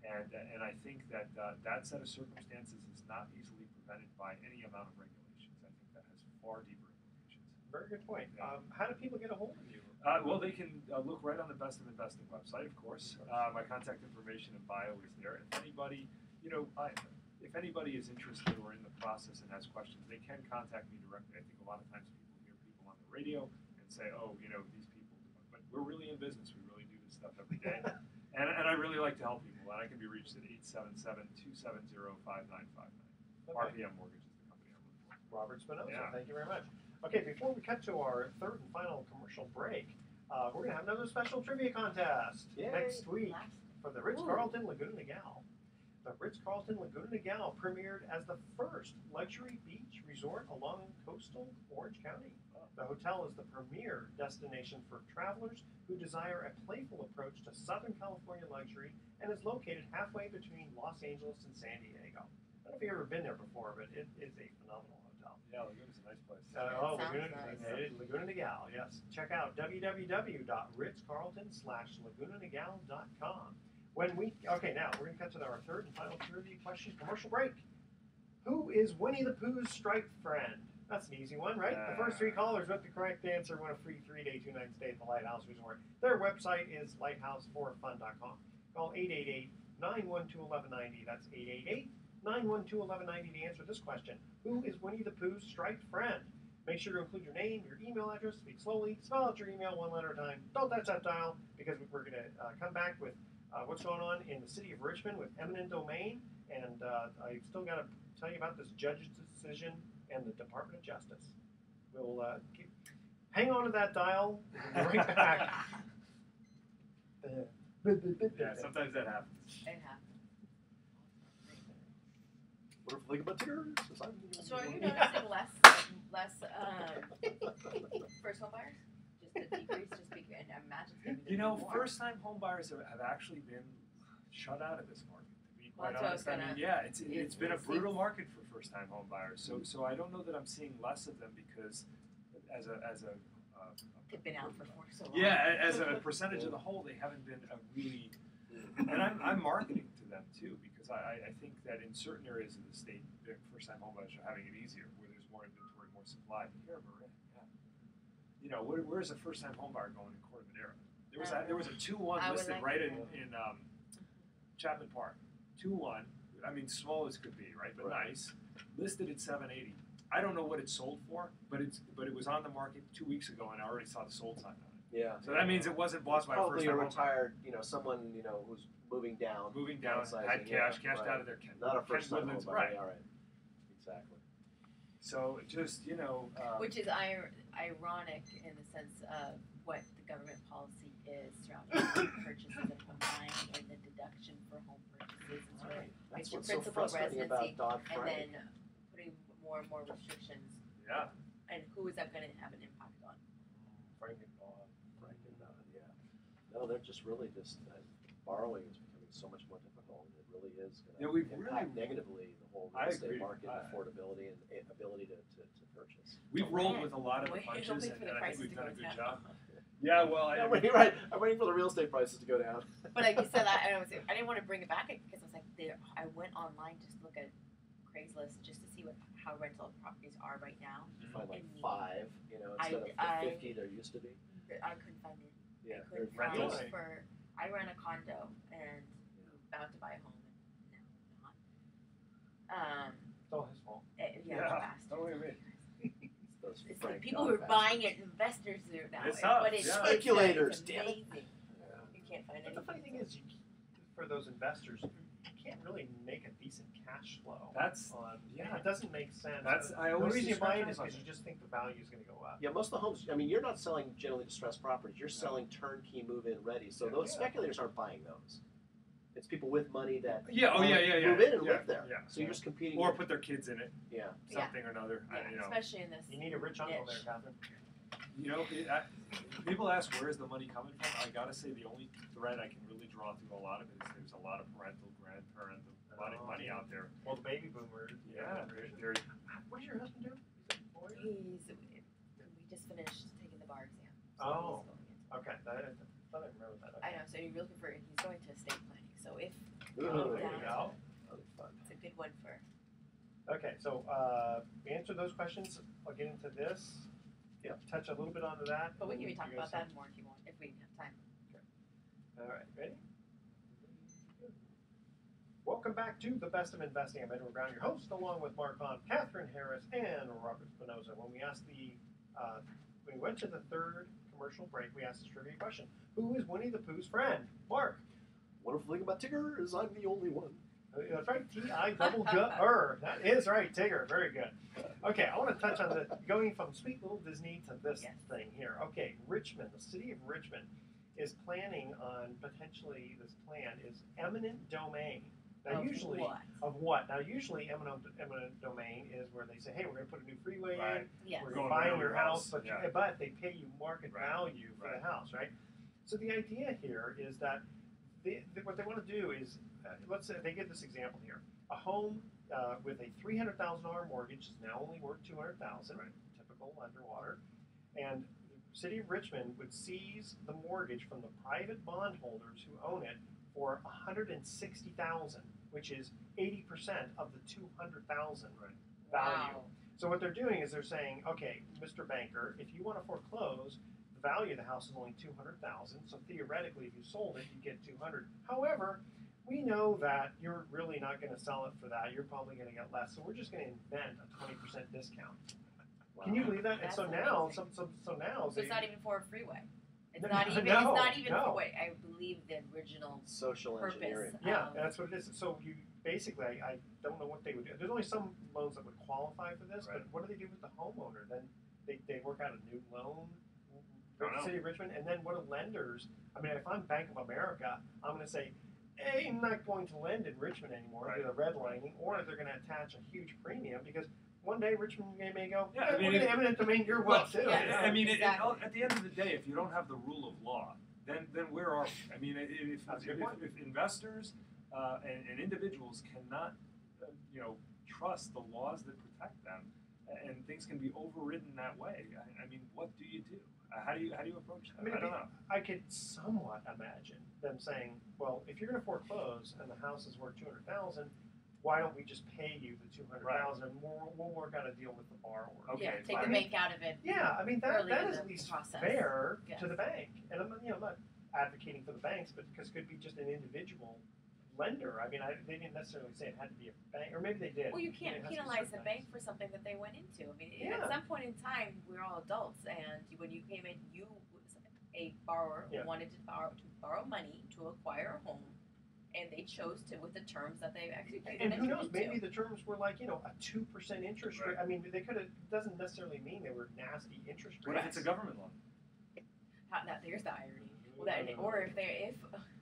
S4: And I think that that set of circumstances is not easily prevented by any amount of regulations. I think that has far deeper implications.
S1: Very good point. How do people get a hold of you?
S4: Well, they can look right on the Best of Investing website, of course. My contact information and bio is there. If anybody, if anybody is interested or in the process and has questions, they can contact me directly. I think a lot of times people hear people on the radio and say, "Oh, these people," but we're really in business. We really do this stuff every day, and I really like to help people. And I can be reached at 877-270-5959. RPM Mortgage is the company I work for.
S1: Robert Spinoza, Thank you very much. Okay, before we cut to our third and final commercial break, we're going to have another special trivia contest next week for the Ritz-Carlton Laguna Niguel. The Ritz-Carlton Laguna Niguel premiered as the first luxury beach resort along coastal Orange County. The hotel is the premier destination for travelers who desire a playful approach to Southern California luxury and is located halfway between Los Angeles and San Diego. I don't know if you've ever been there before, but it is a phenomenal hotel.
S4: Yeah, Laguna's a nice place.
S1: Laguna Niguel, yes. Check out www.ritzcarlton/lagunaniguel.com. Now we're going to cut to our third and final trivia question, commercial break. Who is Winnie the Pooh's striped friend? That's an easy one, right? The first three callers with the correct answer win a free 3-day, 2-night stay at the Lighthouse Resort. Their website is lighthouseforfun.com. Call 888-912-1190. That's 888-912-1190 to answer this question. Who is Winnie the Pooh's striped friend? Make sure to include your name, your email address, speak slowly, spell out your email one letter at a time. Don't touch that dial because we're going to come back with what's going on in the City of Richmond with Eminent Domain. And I've still got to tell you about this judge's decision and the Department of Justice. We'll hang on to that dial. We'll be right back.
S4: Sometimes that happens.
S3: It happens.
S2: We're phlegmateers.
S3: So are you noticing less first home buyers? Just a decrease, just because, and I imagine it's going to be more.
S4: First-time home buyers have actually been shut out of this market. To be quite
S3: Well,
S4: honest, it's been a brutal market for first-time home buyers. So I don't know that I'm seeing less of them because as a
S3: They've been out for so long.
S4: Yeah, as a percentage of the whole, they haven't been a really. And I'm marketing to them too because I think that in certain areas of the state, first-time home buyers are having it easier, where there's more inventory, more supply. Here, Marin, where's a first-time home buyer going in Corte Madera? There was a 2-1 listed right in Chapman Park. 2-1. I mean, small as could be, right? But nice. Listed at $780. I don't know what it sold for, but it was on the market 2 weeks ago, and I already saw the sold sign on it.
S2: Yeah.
S4: So that means it wasn't bought by a first time.
S2: Probably a retired, someone who's moving down.
S4: Had cash, cashed out of their
S2: not a first time home buyer.
S4: Right.
S2: All right. Exactly.
S4: So just
S3: which is ironic in the sense of what the government policy is surrounding home purchases and combined in the deduction for home purchases.
S2: Right. That's
S3: your
S2: what's so
S3: principal
S2: frustrating
S3: residency,
S2: about Dodd-Frank.
S3: and then putting more and more restrictions.
S4: Yeah.
S3: And who is that going to have an impact on?
S2: Frank and yeah. No, they're just really borrowing is becoming so much more difficult. It really is going to impact negatively the whole real estate market, affordability, and ability to purchase.
S4: We've rolled with a lot of the punches, and I think we've done a good job. Yeah, well,
S2: I'm waiting for the real estate prices to go down.
S3: But like you said, I didn't want to bring it back because I was like, I went online just to look at Craigslist just to see how rental properties are right now.
S2: You find like 5, instead of the 50 there used to be.
S3: I couldn't find it.
S2: Yeah,
S3: I couldn't
S1: rentals.
S3: find I ran a condo and we were about to buy a home and now not.
S1: It's all his fault.
S3: Bastard.
S4: Oh, wait a minute.
S3: It's the people who are buying it, investors who are now.
S4: It's tough.
S3: But it's
S2: Speculators,
S3: it's
S2: damn it.
S3: amazing. You can't find
S1: But
S3: anything.
S1: the funny thing is, for those investors, you can't really make a decent cash flow.
S4: That's
S1: it doesn't make sense.
S4: I
S1: The
S4: always
S1: reason you buy it is
S4: scratch my
S1: because you just think the value is going to go up.
S2: Yeah, most of the homes, you're not selling generally distressed properties. You're selling turnkey move-in ready. So those speculators aren't buying those. It's people with money that move in and live there.
S4: Yeah.
S2: So you're just competing.
S4: Or put their kids in it.
S2: Yeah.
S4: Something or another.
S3: Especially in this.
S1: You need a rich uncle there, Kathryn.
S4: People ask where is the money coming from. I gotta say the only thread I can really draw through a lot of it is there's a lot of grandparental money out there.
S1: Well, the baby boomers.
S4: Yeah.
S1: What does your husband do?
S3: We just finished taking the bar exam. So
S1: Oh.
S3: he's going into
S1: Okay, I thought I remember that. Okay.
S3: I know. So he's looking for. He's going to estate planning. So if
S2: Ooh,
S1: there you go.
S2: that'll be fun.
S3: it's a good one for.
S1: Okay, so we answered those questions. I'll get into this. Yeah, touch a little bit onto that.
S3: But we can even talk
S1: You
S3: about
S1: guys-
S3: that more if you want, if we have time.
S1: All right, ready? Welcome back to The Best of Investing. I'm Edward Brown, your host, along with Mark Hahn, Kathryn Harris, and Robert Spinoza. When we went to the third commercial break, we asked this trivia question: who is Winnie the Pooh's friend? Mark.
S2: Wonderful thing about Tigger is I'm the only one.
S1: That's right, T-I-double-G-R. That is right, Tigger. Very good. Okay, I want to touch on going from Sweet Little Disney to this thing here. Okay, Richmond, the city of Richmond, is planning on potentially, this plan is eminent domain. Now, usually, of what? Now, usually, eminent domain is where they say, hey, we're going to put a new freeway in,
S3: Yes.
S1: we're buying your house, but
S4: Yeah.
S1: but they pay you market value for the house, right? So the idea here is that what they want to do is, let's say they give this example here: a home with a $300,000 mortgage is now only worth $200,000, typical underwater, and the city of Richmond would seize the mortgage from the private bondholders who own it for $160,000, which is 80% of the $200,000 value.
S3: Wow.
S1: So what they're doing is they're saying, okay, Mr. Banker, if you want to foreclose, the value of the house is only $200,000. So theoretically, if you sold it, you get $200,000. However, we know that you're really not going to sell it for that. You're probably going to get less. So we're just going to invent a 20% discount.
S2: Wow.
S1: Can you believe that?
S3: That's
S1: and so now,
S3: amazing.
S1: so now,
S3: So it's not even for a freeway. It's
S1: No,
S3: not even.
S1: no,
S3: it's not even
S1: no.
S3: for what I believe the original
S2: Social
S3: purpose.
S2: engineering.
S1: Yeah, that's what it is. So you basically, I don't know what they would do. There's only some loans that would qualify for this, but what do they do with the homeowner? Then they work out a new loan for the city of Richmond, and then what do lenders? I mean, if I'm Bank of America, I'm going to say, hey, I'm not going to lend in Richmond anymore, do the redlining, or they're going to attach a huge premium because one day Richmond may go,
S4: I mean,
S1: we're going to eminent domain your wealth too.
S4: I mean,
S3: Exactly.
S4: at the end of the day, if you don't have the rule of law, then where are we? I mean, if investors and individuals cannot, trust the laws that protect them, and things can be overridden that way, I mean, what do you do? How do you approach that? I don't know.
S1: I could somewhat imagine them saying, well, if you're going to foreclose and the house is worth $200,000, why don't we just pay you the $200,000 and we'll work out a deal with the borrower?
S4: Okay,
S3: take the bank out of it.
S1: Yeah, I mean that is at
S3: the
S1: least
S3: process.
S1: fair
S3: Yes.
S1: to the bank, and I'm not advocating for the banks, but because it could be just an individual lender. I mean, they didn't necessarily say it had to be a bank, or maybe they did.
S3: Well, you can't
S1: It has to be
S3: penalize the
S1: certain
S3: bank for something that they went into. I mean,
S1: Yeah.
S3: at some point in time, we're all adults, and when you came in, you was a borrower who wanted to borrow money to acquire a home, and they chose to with the terms that they executed.
S1: And who knows?
S3: into.
S1: Maybe the terms were like a 2% interest rate. I mean, they could have. Doesn't necessarily mean they were nasty interest rates.
S4: What if it's a government loan?
S3: There's the irony. Well, or if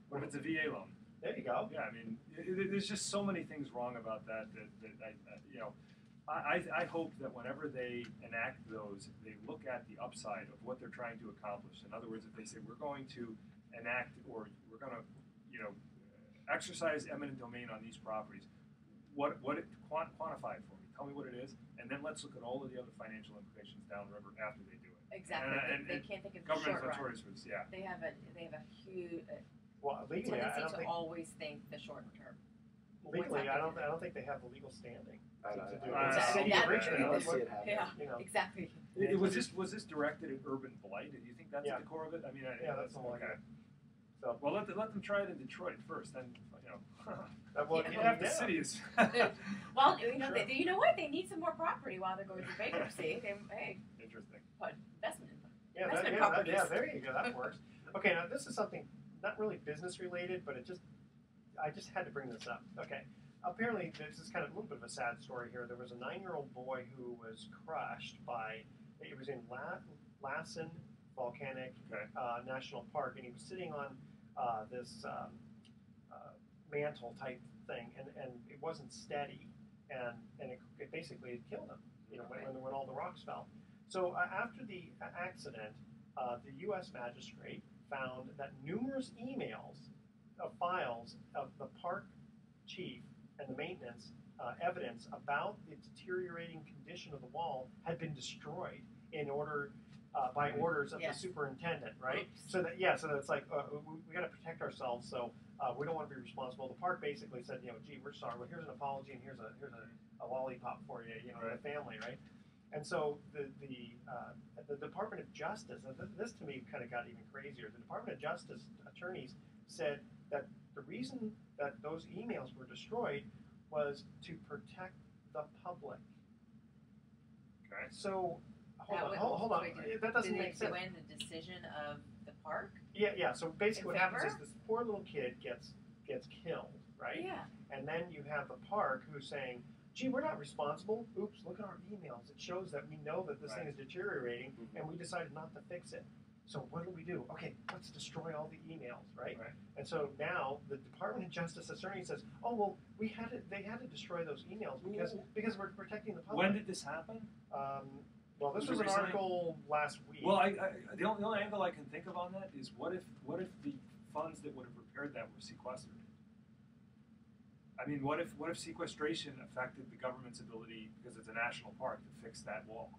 S4: What if it's a VA loan?
S1: There you go.
S4: Yeah, I mean, there's just so many things wrong about that I hope that whenever they enact those, they look at the upside of what they're trying to accomplish. In other words, if they say we're going to enact or we're going to, exercise eminent domain on these properties, quantify it for me. Tell me what it is, and then let's look at all of the other financial implications down the river after they do it.
S3: Exactly. They can't think of the
S4: government
S3: short run.
S4: notorious for this, yeah.
S3: They have a huge
S1: legally, I
S3: tendency
S1: don't
S3: to
S1: think
S3: always think the short term.
S1: legally, I don't think they have the legal standing to do it.
S3: Exactly.
S1: City of Richmond,
S2: I see it happen.
S3: Yeah,
S1: you know.
S3: exactly.
S4: Was this directed at urban blight? Do you think that's at the core of it? I mean,
S1: that's the whole idea. So,
S4: well, let them try it in Detroit first, then
S1: the
S4: city is.
S3: Well,
S1: Sure.
S3: you know what? They need some more property while they're going through bankruptcy.
S4: Interesting.
S3: Put investment.
S1: There you go. That works. Okay, now this is something not really business related, but I just had to bring this up. Okay, apparently this is kind of a little bit of a sad story here. There was a 9-year-old boy who was crushed by. It was in Lassen Volcanic National Park, and he was sitting on this mantle type thing, and it wasn't steady, and it basically had killed him. When all the rocks fell. So after the accident, the U.S. magistrate found that numerous emails of files of the park chief and the maintenance evidence about the deteriorating condition of the wall had been destroyed in order by orders of the superintendent, right?
S3: Oops.
S1: So that's like we got to protect ourselves. So we don't want to be responsible. The park basically said, gee, we're sorry. Well, here's an apology and here's a lollipop for you, the family, right? And so the Department of Justice, and this to me kind of got even crazier. The Department of Justice attorneys said that the reason that those emails were destroyed was to protect the public.
S4: Okay.
S1: So hold on. That doesn't make sense.
S3: Did they the decision of the park?
S1: Yeah. So basically, what happens
S3: favor?
S1: is this poor little kid gets killed, right?
S3: Yeah.
S1: And then you have the park who's saying, gee, we're not responsible. Oops, look at our emails. It shows that we know that this thing is deteriorating, and we decided not to fix it. So what do? Okay, let's destroy all the emails, right? And so now the Department of Justice attorney says, oh, well, they had to destroy those emails because we're protecting the public.
S4: When did this happen?
S1: Well, this was an article last week.
S4: Well, the only angle I can think of on that is what if the funds that would have repaired that were sequestered? I mean, what if sequestration affected the government's ability, because it's a national park, to fix that wall?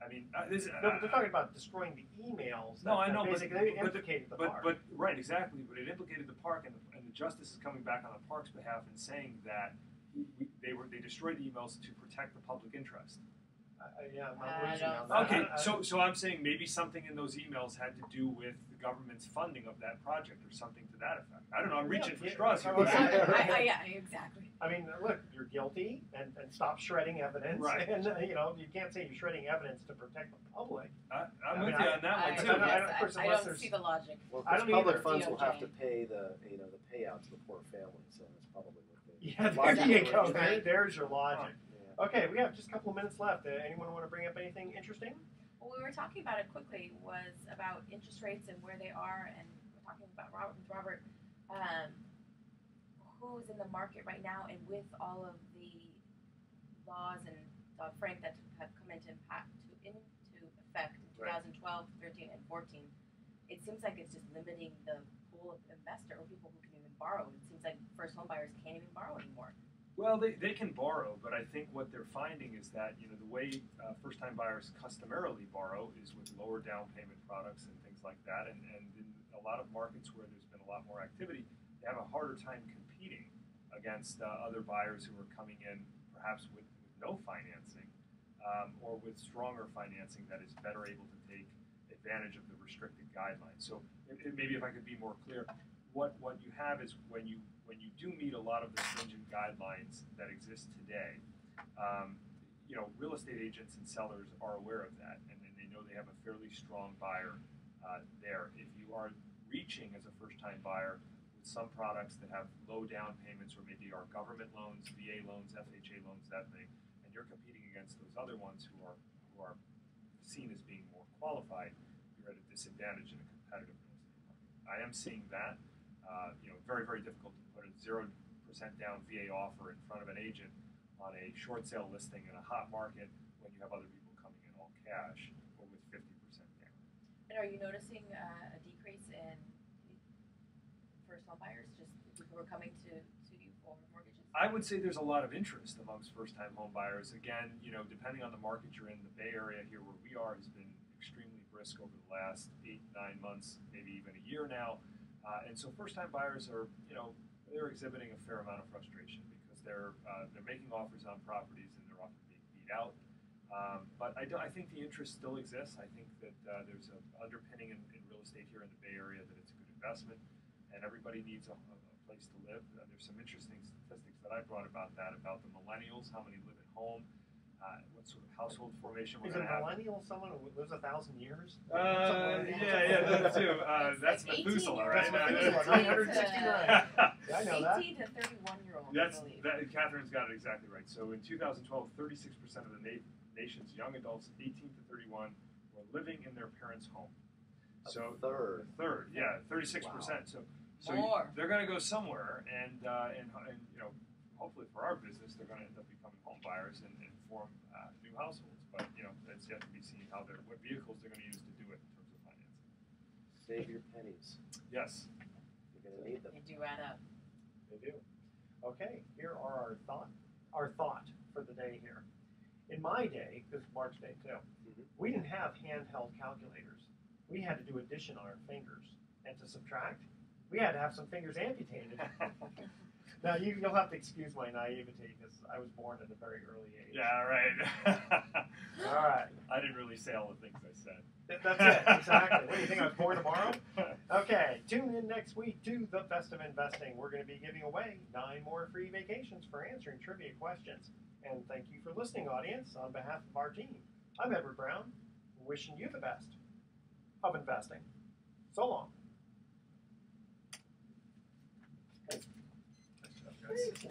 S4: I mean,
S1: they're talking about destroying the emails.
S4: No, I know, but
S1: they implicated the park.
S4: But right, exactly. But it implicated the park, and the justice is coming back on the park's behalf and saying that they destroyed the emails to protect the public interest.
S1: I'm not losing on that.
S4: Okay, so I'm saying maybe something in those emails had to do with the government's funding of that project or something to that effect. I don't know. I'm reaching for straws here.
S3: Yeah, exactly.
S1: I mean, look, you're guilty, and stop shredding evidence.
S4: Right.
S1: And you can't say you're shredding evidence to protect the public.
S4: I'm with you on that one too.
S3: I don't see the logic.
S2: Well, because public funds will have to pay the payout to the poor family, so that's probably what they.
S1: Yeah, there you go. There's your logic.
S2: Yeah.
S1: Okay, we have just a couple of minutes left. Anyone want to bring up anything interesting?
S3: Well, we were talking about it quickly, was about interest rates and where they are, and we're talking about Robert, who's in the market right now, and with all of the laws and Dodd-Frank that have come into effect in 2012, 13, and 14, it seems like it's just limiting the pool of investor or people who can even borrow. It seems like first home buyers can't even borrow anymore.
S4: Well, they can borrow, but I think what they're finding is that the way first-time buyers customarily borrow is with lower down payment products and things like that. And in a lot of markets where there's been a lot more activity, they have a harder time competing against other buyers who are coming in perhaps with no financing or with stronger financing that is better able to take advantage of the restricted guidelines. So maybe if I could be more clear, what you have is when you do meet a lot of the stringent guidelines that exist today, real estate agents and sellers are aware of that, and they know they have a fairly strong buyer there. If you are reaching as a first-time buyer with some products that have low down payments or maybe are government loans, VA loans, FHA loans, that thing, and you're competing against those other ones who are seen as being more qualified, you're at a disadvantage in a competitive real estate market. I am seeing that. Very, very difficult to put a 0% down VA offer in front of an agent on a short sale listing in a hot market when you have other people coming in all cash or with 50% down.
S3: And are you noticing a decrease in first home buyers, just people who are coming to you for mortgages?
S4: I would say there's a lot of interest amongst first-time home buyers. Again, depending on the market you're in, the Bay Area here where we are has been extremely brisk over the last 8-9 months, maybe even a year now. And so first-time buyers are, they're exhibiting a fair amount of frustration because they're making offers on properties and they're often being beat out. But I think the interest still exists. I think that there's an underpinning in real estate here in the Bay Area that it's a good investment, and everybody needs a place to live. There's some interesting statistics that I brought about that, about the millennials, how many live at home, what sort of household formation we're going to have.
S1: Is a millennial someone who lives 1,000 years?
S4: Yeah, that too. That's
S3: like
S4: Methuselah, right?
S1: Methuselah, 969. Yeah, I know that.
S3: 18 to 31-year-olds.
S4: Kathryn's got it exactly right. So in 2012, 36% of the nation's young adults, 18 to 31, were living in their parents' home. So
S2: third,
S4: yeah, 36%.
S2: Wow.
S4: So they're going to go somewhere, and hopefully for our business, they're going to end up becoming home buyers and form new households. But it's yet to be seen what vehicles they're going to use to do it in terms of financing.
S2: Save your pennies.
S4: Yes,
S2: you're going to need them.
S3: They do add up.
S1: They do. Okay, here are our thought for the day here. In my day, this is March Day too, we didn't have handheld calculators. We had to do addition on our fingers, and to subtract, we had to have some fingers amputated. Now, you'll have to excuse my naivety because I was born at a very early age.
S4: Yeah, right.
S1: All right.
S4: I didn't really say all the things I said.
S1: That's it, exactly. What do you think, I was born tomorrow? Okay, tune in next week to The Best of Investing. We're going to be giving away 9 more free vacations for answering trivia questions. And thank you for listening, audience. On behalf of our team, I'm Edward Brown, wishing you the best of investing. So long. Nice job, guys.